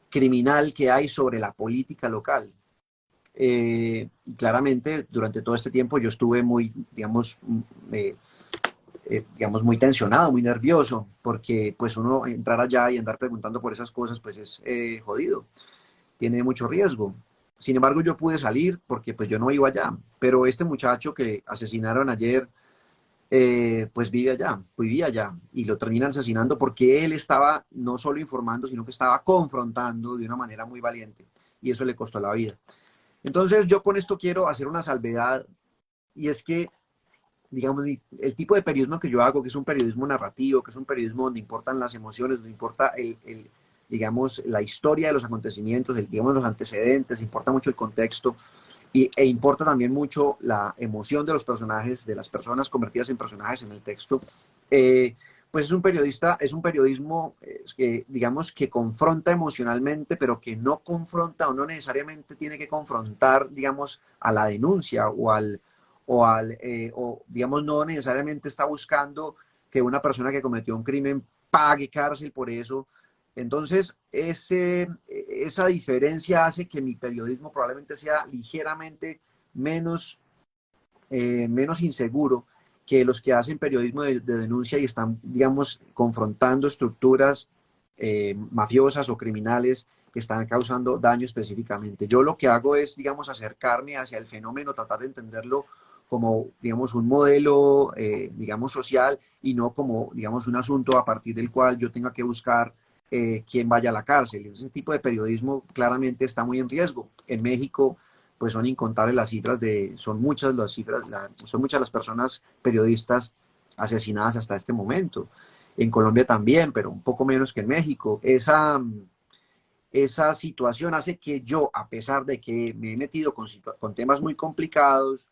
criminal que hay sobre la política local. Claramente durante todo este tiempo yo estuve muy, digamos, muy tensionado, muy nervioso, porque pues uno entrar allá y andar preguntando por esas cosas pues es jodido, tiene mucho riesgo. Sin embargo, yo pude salir porque pues yo no iba allá, pero este muchacho que asesinaron ayer, pues vivía allá y lo terminan asesinando porque él estaba no solo informando, sino que estaba confrontando de una manera muy valiente y eso le costó la vida. Entonces yo con esto quiero hacer una salvedad y es que, digamos, el tipo de periodismo que yo hago, que es un periodismo narrativo, que es un periodismo donde importan las emociones, donde importa digamos, la historia de los acontecimientos, digamos, los antecedentes, importa mucho el contexto e importa también mucho la emoción de los personajes, de las personas convertidas en personajes en el texto. Eh, pues es un periodismo que, digamos, que confronta emocionalmente, pero que no confronta o no necesariamente tiene que confrontar, digamos, a la denuncia o digamos, no necesariamente está buscando que una persona que cometió un crimen pague cárcel por eso. Entonces, esa diferencia hace que mi periodismo probablemente sea ligeramente menos, menos inseguro que los que hacen periodismo de denuncia y están, digamos, confrontando estructuras mafiosas o criminales que están causando daño específicamente. Yo lo que hago es, digamos, acercarme hacia el fenómeno, tratar de entenderlo como, digamos, un modelo, digamos, social y no como, digamos, un asunto a partir del cual yo tenga que buscar quién vaya a la cárcel. Ese tipo de periodismo claramente está muy en riesgo. En México, pues son incontables las cifras son muchas las cifras, son muchas las personas periodistas asesinadas hasta este momento. En Colombia también, pero un poco menos que en México. esa situación hace que yo, a pesar de que me he metido con temas muy complicados,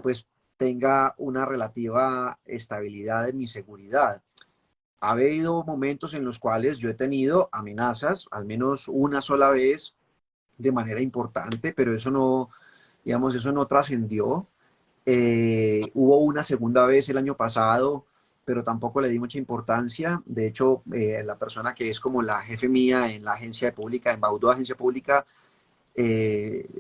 pues tenga una relativa estabilidad en mi seguridad. Ha habido momentos en los cuales yo he tenido amenazas, al menos una sola vez, de manera importante, pero eso no, digamos, eso no trascendió. Hubo una segunda vez el año pasado, pero tampoco le di mucha importancia. De hecho, la persona que es como la jefe mía en la agencia pública, en Baudó Agencia Pública,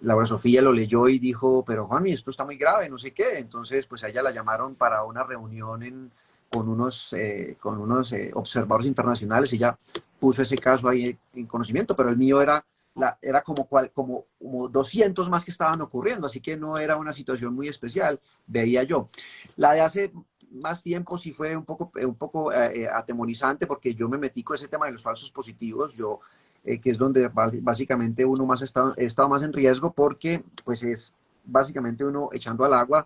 Laura Sofía lo leyó y dijo, pero Juanmi, esto está muy grave, no sé qué. Entonces, pues a ella la llamaron para una reunión con unos observadores internacionales. Ella puso ese caso ahí en conocimiento, pero el mío era como 200 más que estaban ocurriendo, así que no era una situación muy especial, veía yo. La de hace más tiempo sí fue un poco atemorizante porque yo me metí con ese tema de los falsos positivos. Que es donde básicamente uno más he estado más en riesgo porque pues es básicamente uno echando al agua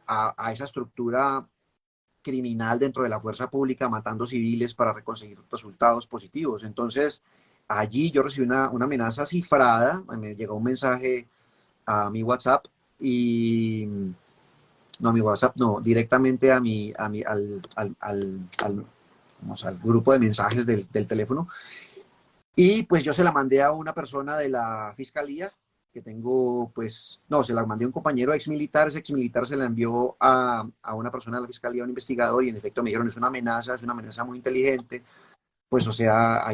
a esa estructura criminal dentro de la fuerza pública, matando civiles para conseguir resultados positivos. Entonces, allí yo recibí una amenaza cifrada, me llegó un mensaje a mi WhatsApp y no a mi WhatsApp, no, directamente al grupo de mensajes del teléfono. Y pues yo se la mandé a una persona de la fiscalía que tengo, pues, no, se la mandé a un compañero ex militar, ese ex militar se la envió a una persona de la fiscalía, a un investigador, y en efecto me dijeron, es una amenaza muy inteligente, pues, o sea,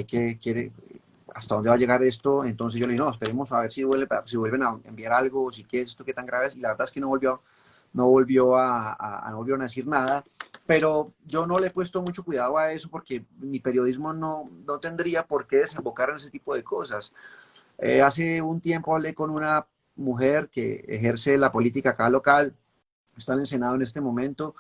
¿hasta dónde va a llegar esto? Entonces yo le dije, no, esperemos a ver si vuelven a enviar algo, si qué es esto, qué tan grave es, y la verdad es que no volvieron a decir nada, pero yo no le he puesto mucho cuidado a eso porque mi periodismo no tendría por qué desembocar en ese tipo de cosas. Hace un tiempo hablé con una mujer que ejerce la política acá local, está en el Senado en este momento,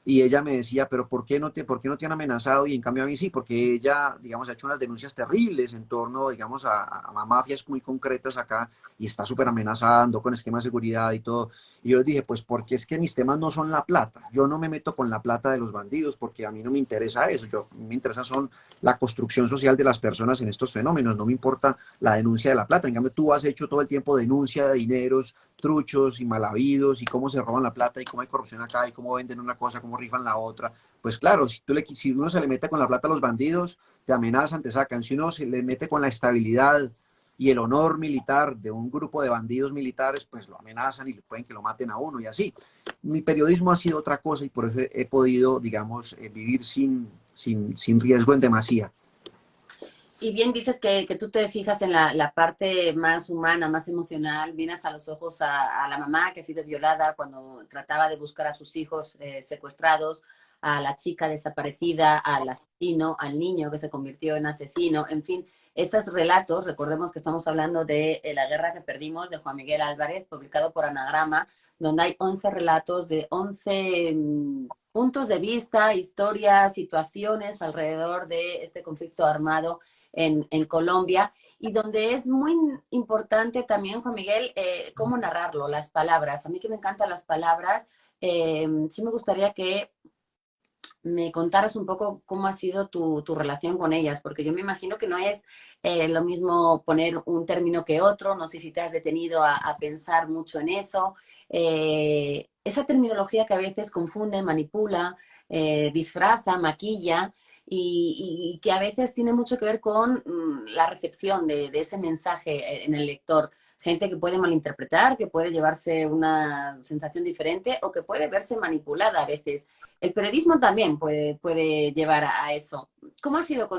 y ella me decía, pero ¿por qué no te han amenazado? Y en cambio a mí sí, porque ella, digamos, ha hecho unas denuncias terribles en torno, digamos, a mafias muy concretas acá y está súper amenazando con esquemas de seguridad y todo. Y yo les dije, pues porque es que mis temas no son la plata. Yo no me meto con la plata de los bandidos porque a mí no me interesa eso. Me interesa son la construcción social de las personas en estos fenómenos. No me importa la denuncia de la plata. En cambio, tú has hecho todo el tiempo denuncia de dineros truchos y mal habidos y cómo se roban la plata y cómo hay corrupción acá y cómo venden una cosa, cómo rifan la otra. Pues claro, si uno se le mete con la plata a los bandidos, te amenazan, te sacan. Si uno se le mete con la estabilidad y el honor militar de un grupo de bandidos militares, pues lo amenazan y pueden que lo maten a uno y así. Mi periodismo ha sido otra cosa y por eso he podido, digamos, vivir sin riesgo en demasía. Y bien dices que tú te fijas en la parte más humana, más emocional, vienes a los ojos a la mamá que ha sido violada cuando trataba de buscar a sus hijos secuestrados, a la chica desaparecida, al asesino, al niño que se convirtió en asesino, en fin, esos relatos, recordemos que estamos hablando de La guerra que perdimos de Juan Miguel Álvarez, publicado por Anagrama, donde hay 11 relatos de 11 puntos de vista, historias, situaciones alrededor de este conflicto armado en Colombia, y donde es muy importante también, Juan Miguel, cómo narrarlo, las palabras. A mí que me encantan las palabras, sí me gustaría que me contaras un poco cómo ha sido tu relación con ellas, porque yo me imagino que no es lo mismo poner un término que otro, no sé si te has detenido a pensar mucho en eso. Esa terminología que a veces confunde, manipula, disfraza, maquilla, y que a veces tiene mucho que ver con la recepción de ese mensaje en el lector. Gente que puede malinterpretar, que puede llevarse una sensación diferente o que puede verse manipulada a veces. El periodismo también puede llevar a eso. ¿Cómo ha sido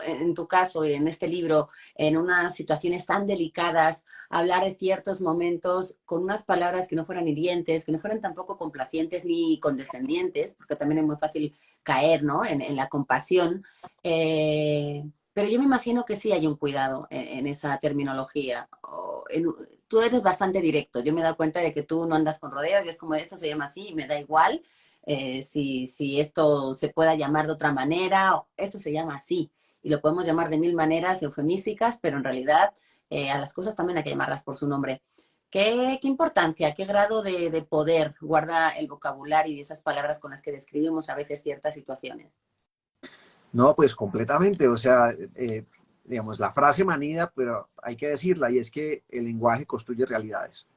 en tu caso, en este libro, en unas situaciones tan delicadas, hablar de ciertos momentos con unas palabras que no fueran hirientes, que no fueran tampoco complacientes ni condescendientes, porque también es muy fácil caer, ¿no?, en la compasión? Pero yo me imagino que sí hay un cuidado en esa terminología. Tú eres bastante directo. Yo me he dado cuenta de que tú no andas con rodeos y es como esto se llama así y me da igual si esto se pueda llamar de otra manera. Esto se llama así y lo podemos llamar de mil maneras eufemísticas, pero en realidad a las cosas también hay que llamarlas por su nombre. ¿Qué importancia, qué grado de poder guarda el vocabulario y esas palabras con las que describimos a veces ciertas situaciones? No, pues completamente, o sea, digamos, la frase manida, pero hay que decirla, y es que el lenguaje construye realidades.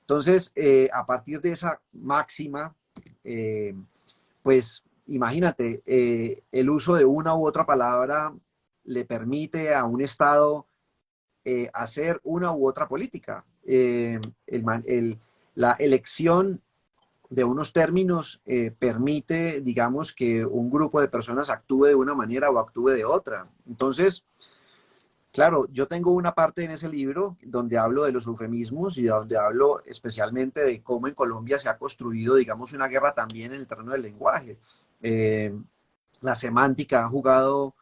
Entonces, a partir de esa máxima, pues imagínate, el uso de una u otra palabra le permite a un Estado hacer una u otra política. La elección de unos términos permite, digamos, que un grupo de personas actúe de una manera o actúe de otra. Entonces, claro, yo tengo una parte en ese libro donde hablo de los eufemismos y donde hablo especialmente de cómo en Colombia se ha construido, digamos, una guerra también en el terreno del lenguaje. Eh, la semántica ha jugado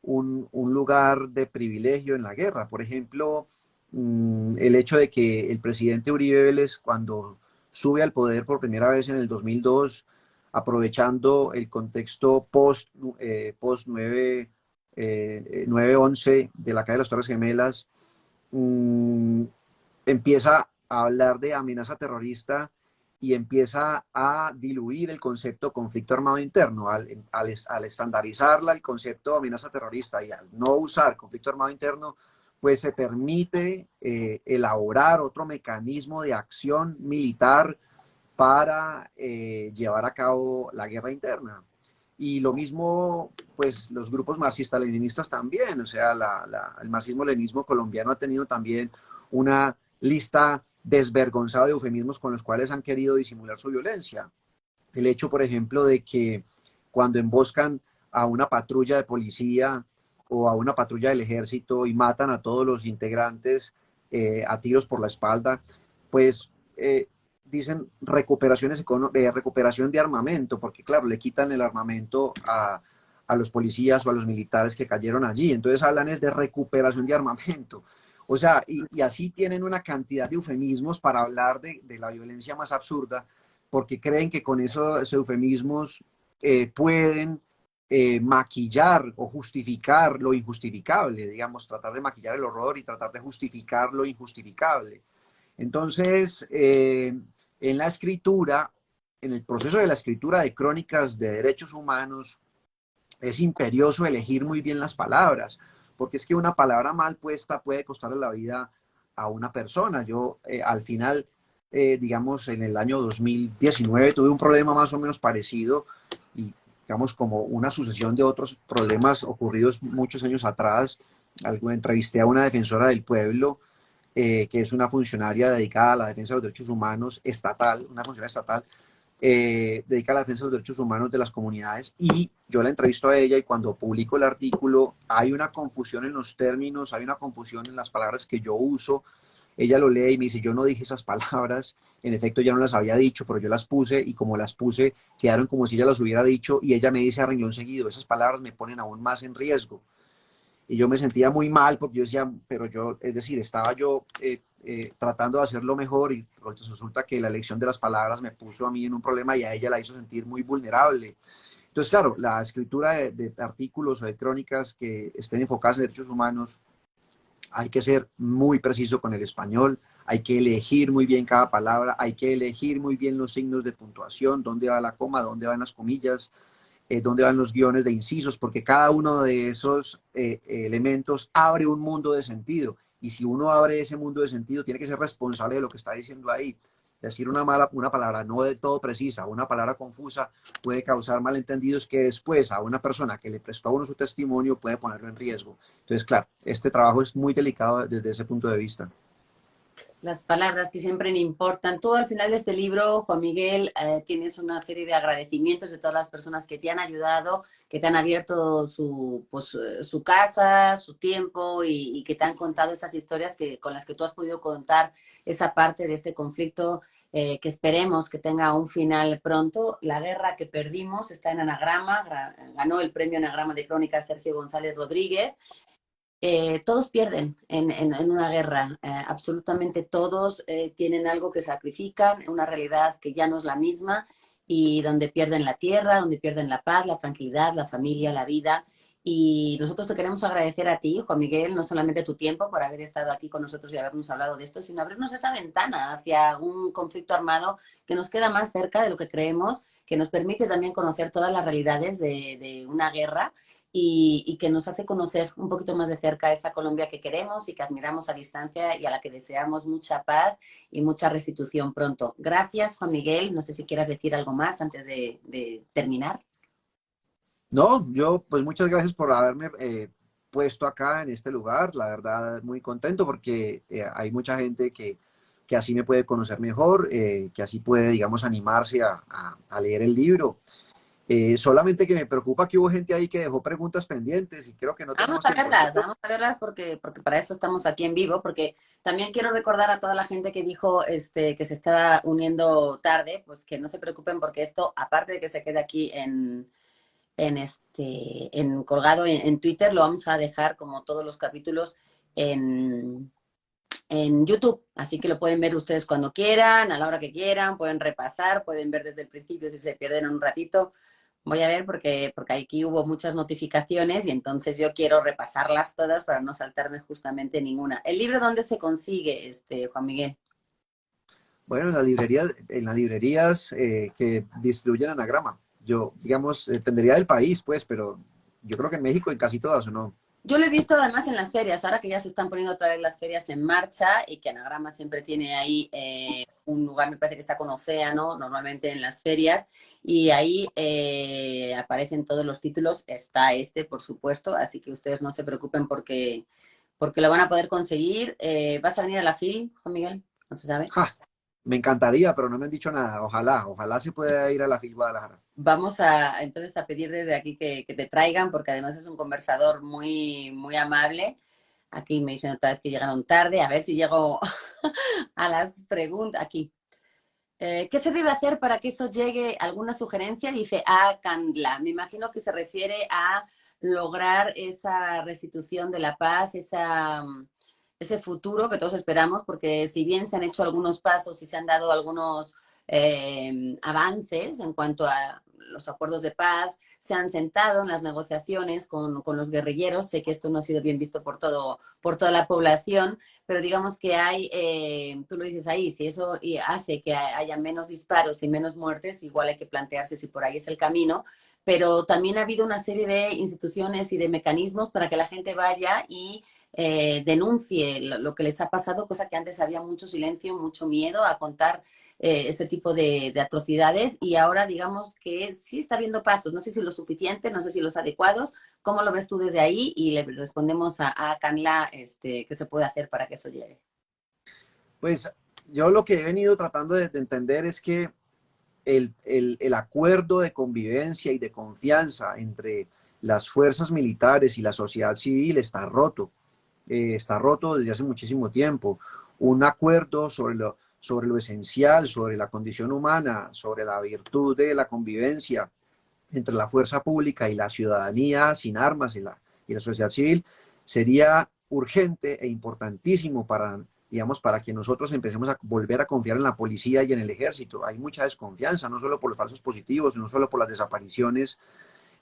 un lugar de privilegio en la guerra. Por ejemplo, el hecho de que el presidente Uribe Vélez, cuando sube al poder por primera vez en el 2002, aprovechando el contexto post 9/11 de la caída de las Torres Gemelas, mmm, empieza a hablar de amenaza terrorista y empieza a diluir el concepto conflicto armado interno, al estandarizarla el concepto de amenaza terrorista y al no usar conflicto armado interno, pues se permite elaborar otro mecanismo de acción militar para llevar a cabo la guerra interna. Y lo mismo, pues los grupos marxistas-leninistas también, o sea, el marxismo-leninismo colombiano ha tenido también una lista desvergonzada de eufemismos con los cuales han querido disimular su violencia. El hecho, por ejemplo, de que cuando emboscan a una patrulla de policía o a una patrulla del ejército y matan a todos los integrantes a tiros por la espalda, pues dicen recuperación de armamento, porque claro, le quitan el armamento a los policías o a los militares que cayeron allí. Entonces hablan es de recuperación de armamento. O sea, y así tienen una cantidad de eufemismos para hablar de la violencia más absurda, porque creen que con esos eufemismos pueden maquillar o justificar lo injustificable, digamos, tratar de maquillar el horror y tratar de justificar lo injustificable. Entonces, en la escritura, en el proceso de la escritura de crónicas de derechos humanos, es imperioso elegir muy bien las palabras, porque es que una palabra mal puesta puede costarle la vida a una persona. Yo al final, digamos, en el año 2019 tuve un problema más o menos parecido y, digamos, como una sucesión de otros problemas ocurridos muchos años atrás. Entrevisté a una defensora del pueblo, que es una funcionaria dedicada a la defensa de los derechos humanos estatal, una funcionaria estatal, dedicada a la defensa de los derechos humanos de las comunidades, y yo la entrevisto a ella y cuando publico el artículo hay una confusión en los términos, hay una confusión en las palabras que yo uso. Ella lo lee y me dice, yo no dije esas palabras, en efecto ya no las había dicho, pero yo las puse y como las puse quedaron como si ella las hubiera dicho, y ella me dice a renglón seguido, esas palabras me ponen aún más en riesgo. Y yo me sentía muy mal porque yo decía, pero yo, es decir, estaba yo tratando de hacerlo mejor y resulta que la elección de las palabras me puso a mí en un problema y a ella la hizo sentir muy vulnerable. Entonces, claro, la escritura de artículos o de crónicas que estén enfocadas en derechos humanos, hay que ser muy preciso con el español, hay que elegir muy bien cada palabra, hay que elegir muy bien los signos de puntuación, dónde va la coma, dónde van las comillas, dónde van los guiones de incisos, porque cada uno de esos elementos abre un mundo de sentido. Y si uno abre ese mundo de sentido, tiene que ser responsable de lo que está diciendo ahí. Decir una palabra no de todo precisa, una palabra confusa, puede causar malentendidos que después a una persona que le prestó a uno su testimonio puede ponerlo en riesgo. Entonces, claro, este trabajo es muy delicado desde ese punto de vista. Las palabras que siempre importan. Tú al final de este libro, Juan Miguel, tienes una serie de agradecimientos de todas las personas que te han ayudado, que te han abierto su casa, su tiempo y que te han contado esas historias con las que tú has podido contar esa parte de este conflicto que esperemos que tenga un final pronto. La guerra que perdimos está en Anagrama, ganó el premio Anagrama de Crónica Sergio González Rodríguez. Todos pierden en una guerra, absolutamente todos tienen algo que sacrifican, una realidad que ya no es la misma y donde pierden la tierra, donde pierden la paz, la tranquilidad, la familia, la vida. Y nosotros te queremos agradecer a ti, Juan Miguel, no solamente tu tiempo por haber estado aquí con nosotros y habernos hablado de esto, sino abrirnos esa ventana hacia un conflicto armado que nos queda más cerca de lo que creemos, que nos permite también conocer todas las realidades de una guerra y que nos hace conocer un poquito más de cerca esa Colombia que queremos y que admiramos a distancia y a la que deseamos mucha paz y mucha restitución pronto. Gracias, Juan Miguel. No sé si quieras decir algo más antes de terminar. No, yo pues muchas gracias por haberme puesto acá en este lugar. La verdad, muy contento porque hay mucha gente que así me puede conocer mejor, que así puede, digamos, animarse a leer el libro. Solamente que me preocupa que hubo gente ahí que dejó preguntas pendientes y creo que no tenemos tiempo, ¿cierto? Vamos a verlas porque para eso estamos aquí en vivo, porque también quiero recordar a toda la gente que dijo que se estaba uniendo tarde, pues que no se preocupen porque esto, aparte de que se quede aquí en colgado en Twitter, lo vamos a dejar como todos los capítulos en, en YouTube, así que lo pueden ver ustedes cuando quieran, a la hora que quieran, pueden repasar, pueden ver desde el principio si se pierden un ratito. Voy a ver porque aquí hubo muchas notificaciones y entonces yo quiero repasarlas todas para no saltarme justamente ninguna. ¿El libro dónde se consigue, Juan Miguel? Bueno, en las librerías que distribuyen anagrama. Yo, digamos, dependería del país, pues, pero yo creo que en México en casi todas, ¿o no? Yo lo he visto además en las ferias, ahora que ya se están poniendo otra vez las ferias en marcha y que Anagrama siempre tiene ahí un lugar, me parece que está con Océano, normalmente en las ferias, y ahí aparecen todos los títulos, está por supuesto, así que ustedes no se preocupen porque lo van a poder conseguir. ¿Vas a venir a la FIL, Juan Miguel? No se sabe. ¡Ja! Me encantaría, pero no me han dicho nada. Ojalá se pueda ir a la FIL Guadalajara. Vamos a entonces a pedir desde aquí que te traigan, porque además es un conversador muy, muy amable. Aquí me dicen otra vez que llegaron tarde, a ver si llego a las preguntas. Aquí. ¿Qué se debe hacer para que eso llegue? ¿Alguna sugerencia? Dice a Candla. Me imagino que se refiere a lograr esa restitución de la paz, ese futuro que todos esperamos, porque si bien se han hecho algunos pasos y se han dado algunos avances en cuanto a los acuerdos de paz, se han sentado en las negociaciones con los guerrilleros. Sé que esto no ha sido bien visto por toda la población, pero digamos que hay, tú lo dices ahí, si eso hace que haya menos disparos y menos muertes, igual hay que plantearse si por ahí es el camino, pero también ha habido una serie de instituciones y de mecanismos para que la gente vaya y denuncie lo que les ha pasado, cosa que antes había mucho silencio, mucho miedo a contar este tipo de atrocidades y ahora digamos que sí está habiendo pasos, no sé si los suficientes, no sé si los adecuados. ¿Cómo lo ves tú desde ahí? Y le respondemos a Canla qué se puede hacer para que eso llegue. Pues yo lo que he venido tratando de entender es que el acuerdo de convivencia y de confianza entre las fuerzas militares y la sociedad civil está roto desde hace muchísimo tiempo. Un acuerdo sobre lo esencial, sobre la condición humana, sobre la virtud de la convivencia entre la fuerza pública y la ciudadanía sin armas y la sociedad civil sería urgente e importantísimo para, digamos, para que nosotros empecemos a volver a confiar en la policía y en el ejército. Hay mucha desconfianza, no solo por los falsos positivos, no solo por las desapariciones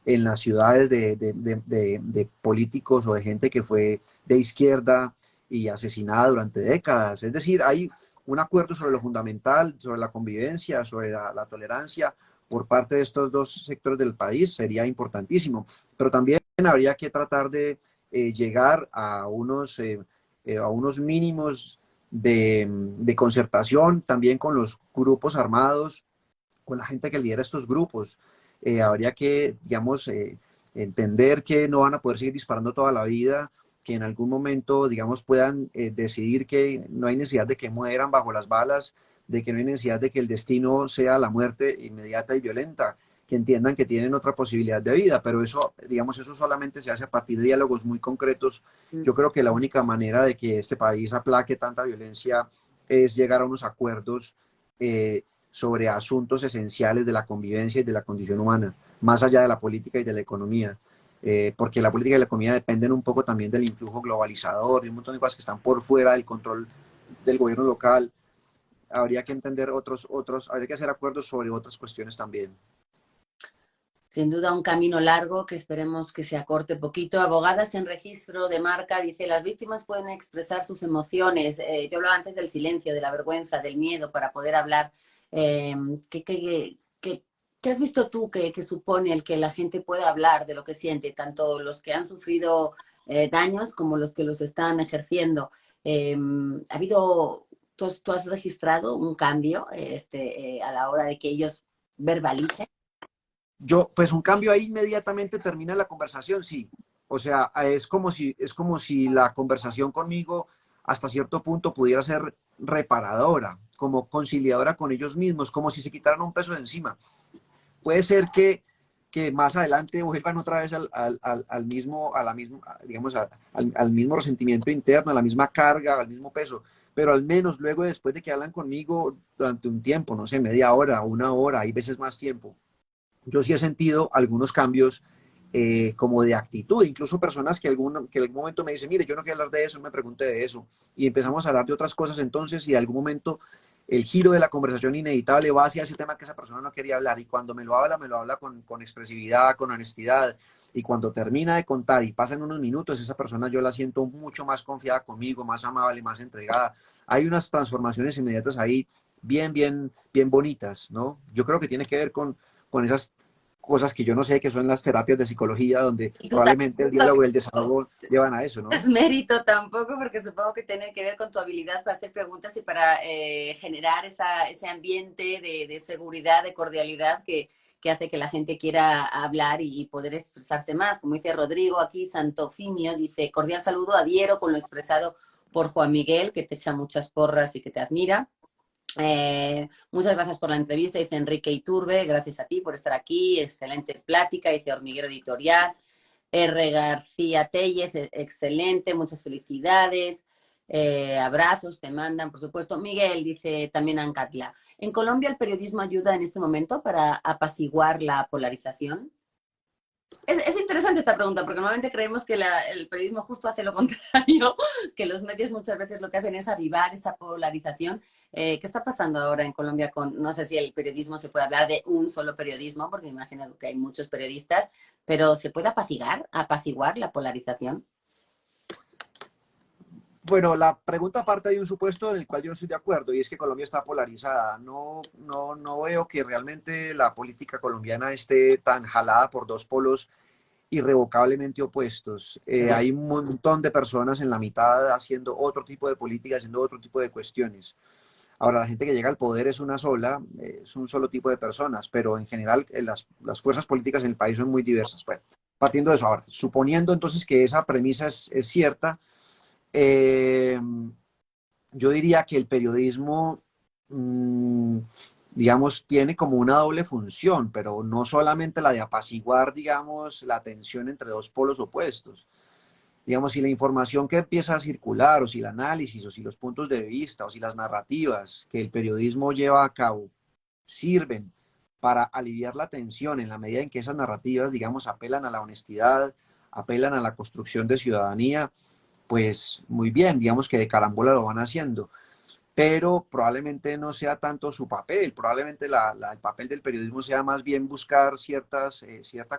en las ciudades de políticos o de gente que fue de izquierda y asesinada durante décadas. Es decir, hay un acuerdo sobre lo fundamental, sobre la convivencia, sobre la tolerancia por parte de estos dos sectores del país, sería importantísimo. Pero también habría que tratar de llegar a unos mínimos de concertación también con los grupos armados, con la gente que lidera estos grupos. Habría que, digamos, entender que no van a poder seguir disparando toda la vida, que en algún momento, digamos, puedan decidir que no hay necesidad de que mueran bajo las balas, de que no hay necesidad de que el destino sea la muerte inmediata y violenta, que entiendan que tienen otra posibilidad de vida, pero eso, digamos, eso solamente se hace a partir de diálogos muy concretos. Yo creo que la única manera de que este país aplaque tanta violencia es llegar a unos acuerdos sobre asuntos esenciales de la convivencia y de la condición humana, más allá de la política y de la economía. Porque la política y la economía dependen un poco también del influjo globalizador y un montón de cosas que están por fuera del control del gobierno local. Habría que entender habría que hacer acuerdos sobre otras cuestiones también. Sin duda un camino largo que esperemos que se acorte poquito. Abogadas en registro de marca, dice, las víctimas pueden expresar sus emociones. Yo hablaba antes del silencio, de la vergüenza, del miedo para poder hablar. ¿Qué ¿Qué has visto tú que supone el que la gente pueda hablar de lo que siente, tanto los que han sufrido daños como los que los están ejerciendo? ¿Ha habido, tú has registrado un cambio a la hora de que ellos verbalicen? Pues un cambio ahí inmediatamente termina la conversación, sí. O sea, es como si la conversación conmigo hasta cierto punto pudiera ser reparadora, como conciliadora con ellos mismos, como si se quitaran un peso de encima. Puede ser que más adelante vuelvan otra vez al mismo, a la misma, digamos, al mismo resentimiento interno, a la misma carga, al mismo peso, pero al menos luego después de que hablan conmigo durante un tiempo, no sé, media hora, una hora, hay veces más tiempo, yo sí he sentido algunos cambios como de actitud, incluso personas que en algún momento me dicen, mire, yo no quiero hablar de eso, no me pregunte de eso, y empezamos a hablar de otras cosas entonces, y de algún momento el giro de la conversación inevitable va hacia ese tema que esa persona no quería hablar, y cuando me lo habla con expresividad, con honestidad, y cuando termina de contar y pasan unos minutos, esa persona yo la siento mucho más confiada conmigo, más amable, más entregada. Hay unas transformaciones inmediatas ahí bien bonitas, ¿no? Yo creo que tiene que ver con esas cosas que yo no sé, que son las terapias de psicología, donde Y tú probablemente el diálogo y el tampoco desahogo llevan a eso, es ¿no? mérito tampoco, porque supongo que tiene que ver con tu habilidad para hacer preguntas y para generar ese ambiente de seguridad, de cordialidad que hace que la gente quiera hablar y poder expresarse más. Como dice Rodrigo aquí, Santofimio, dice, cordial saludo, adhiero con lo expresado por Juan Miguel, que te echa muchas porras y que te admira. Muchas gracias por la entrevista, dice Enrique Iturbe, gracias a ti por estar aquí, excelente plática, dice Hormiguero Editorial. R. García Telles, excelente, muchas felicidades. Abrazos te mandan, por supuesto. Miguel dice también Ancatla. ¿En Colombia el periodismo ayuda en este momento para apaciguar la polarización? Es interesante esta pregunta, porque normalmente creemos que el periodismo justo hace lo contrario, que los medios muchas veces lo que hacen es avivar esa polarización. ¿Qué está pasando ahora en Colombia con, no sé si el periodismo se puede hablar de un solo periodismo, porque me imagino que hay muchos periodistas, pero ¿se puede apaciguar la polarización? Bueno, la pregunta parte de un supuesto en el cual yo no estoy de acuerdo, y es que Colombia está polarizada. No veo que realmente la política colombiana esté tan jalada por dos polos irrevocablemente opuestos. Hay un montón de personas en la mitad haciendo otro tipo de política, haciendo otro tipo de cuestiones. Ahora, la gente que llega al poder es una sola, es un solo tipo de personas, pero en general las fuerzas políticas en el país son muy diversas. Bueno, partiendo de eso, ahora, suponiendo entonces que esa premisa es cierta, eh, yo diría que el periodismo, mmm, digamos, tiene como una doble función, pero no solamente la de apaciguar, digamos, la tensión entre dos polos opuestos. Digamos, si la información que empieza a circular, o si el análisis, o si los puntos de vista, o si las narrativas que el periodismo lleva a cabo sirven para aliviar la tensión en la medida en que esas narrativas, digamos, apelan a la honestidad, apelan a la construcción de ciudadanía, pues muy bien, digamos que de carambola lo van haciendo, pero probablemente no sea tanto su papel, probablemente el papel del periodismo sea más bien buscar ciertas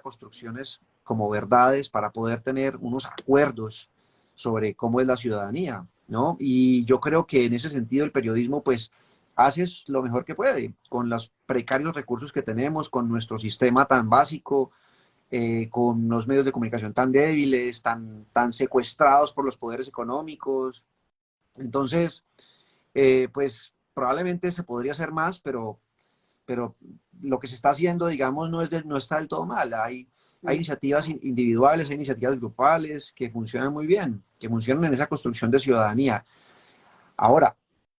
construcciones como verdades para poder tener unos acuerdos sobre cómo es la ciudadanía, ¿no? Y yo creo que en ese sentido el periodismo pues hace lo mejor que puede con los precarios recursos que tenemos, con nuestro sistema tan básico, con los medios de comunicación tan débiles, tan secuestrados por los poderes económicos. Entonces, pues probablemente se podría hacer más, pero lo que se está haciendo, digamos, no está del todo mal. Hay iniciativas individuales, hay iniciativas grupales que funcionan muy bien, que funcionan en esa construcción de ciudadanía. Ahora,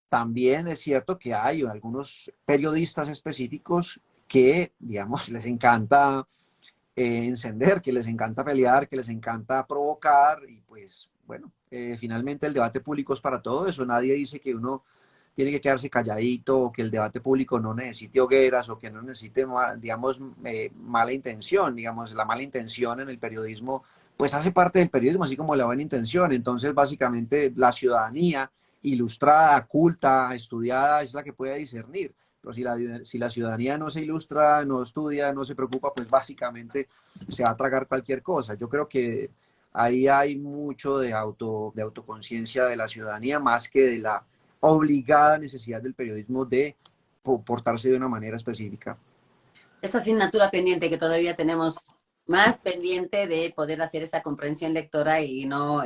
también es cierto que hay algunos periodistas específicos que, digamos, les encanta encender, que les encanta pelear, que les encanta provocar y pues bueno, finalmente el debate público es para todo eso. Nadie dice que uno tiene que quedarse calladito o que el debate público no necesite hogueras o que no necesite, digamos, mala intención. Digamos, la mala intención en el periodismo pues hace parte del periodismo, así como la buena intención. Entonces, básicamente, la ciudadanía ilustrada, culta, estudiada, es la que puede discernir. Pero si la ciudadanía no se ilustra, no estudia, no se preocupa, pues básicamente se va a tragar cualquier cosa. Yo creo que ahí hay mucho de autoconciencia de la ciudadanía más que de la obligada necesidad del periodismo de portarse de una manera específica. esta asignatura pendiente que todavía tenemos más pendiente de poder hacer esa comprensión lectora y no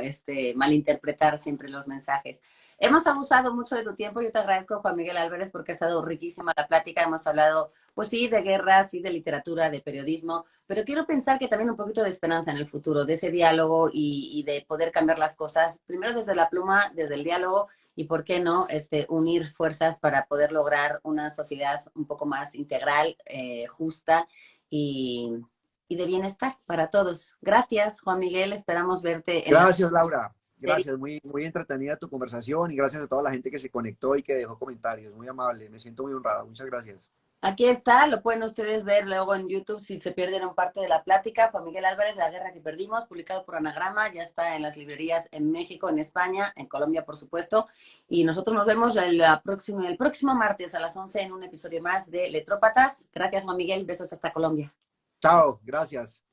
malinterpretar siempre los mensajes. Hemos abusado mucho de tu tiempo. Yo te agradezco, Juan Miguel Álvarez, porque ha estado riquísima la plática. Hemos hablado, pues sí, de guerra, sí, de literatura, de periodismo, pero quiero pensar que también un poquito de esperanza en el futuro, de ese diálogo y de poder cambiar las cosas, primero desde la pluma, desde el diálogo, y por qué no unir fuerzas para poder lograr una sociedad un poco más integral, justa y, y de bienestar para todos. Gracias, Juan Miguel. Esperamos verte en la Gracias, Laura. serie. Gracias, muy entretenida tu conversación y gracias a toda la gente que se conectó y que dejó comentarios. Muy amable, me siento muy honrado. Muchas gracias. Aquí está, lo pueden ustedes ver luego en YouTube si se pierden parte de la plática. Juan Miguel Álvarez, La guerra que perdimos, publicado por Anagrama, ya está en las librerías en México, en España, en Colombia, por supuesto. Y nosotros nos vemos el próximo martes a las 11 en un episodio más de Letrópatas. Gracias, Juan Miguel. Besos hasta Colombia. Chao, gracias.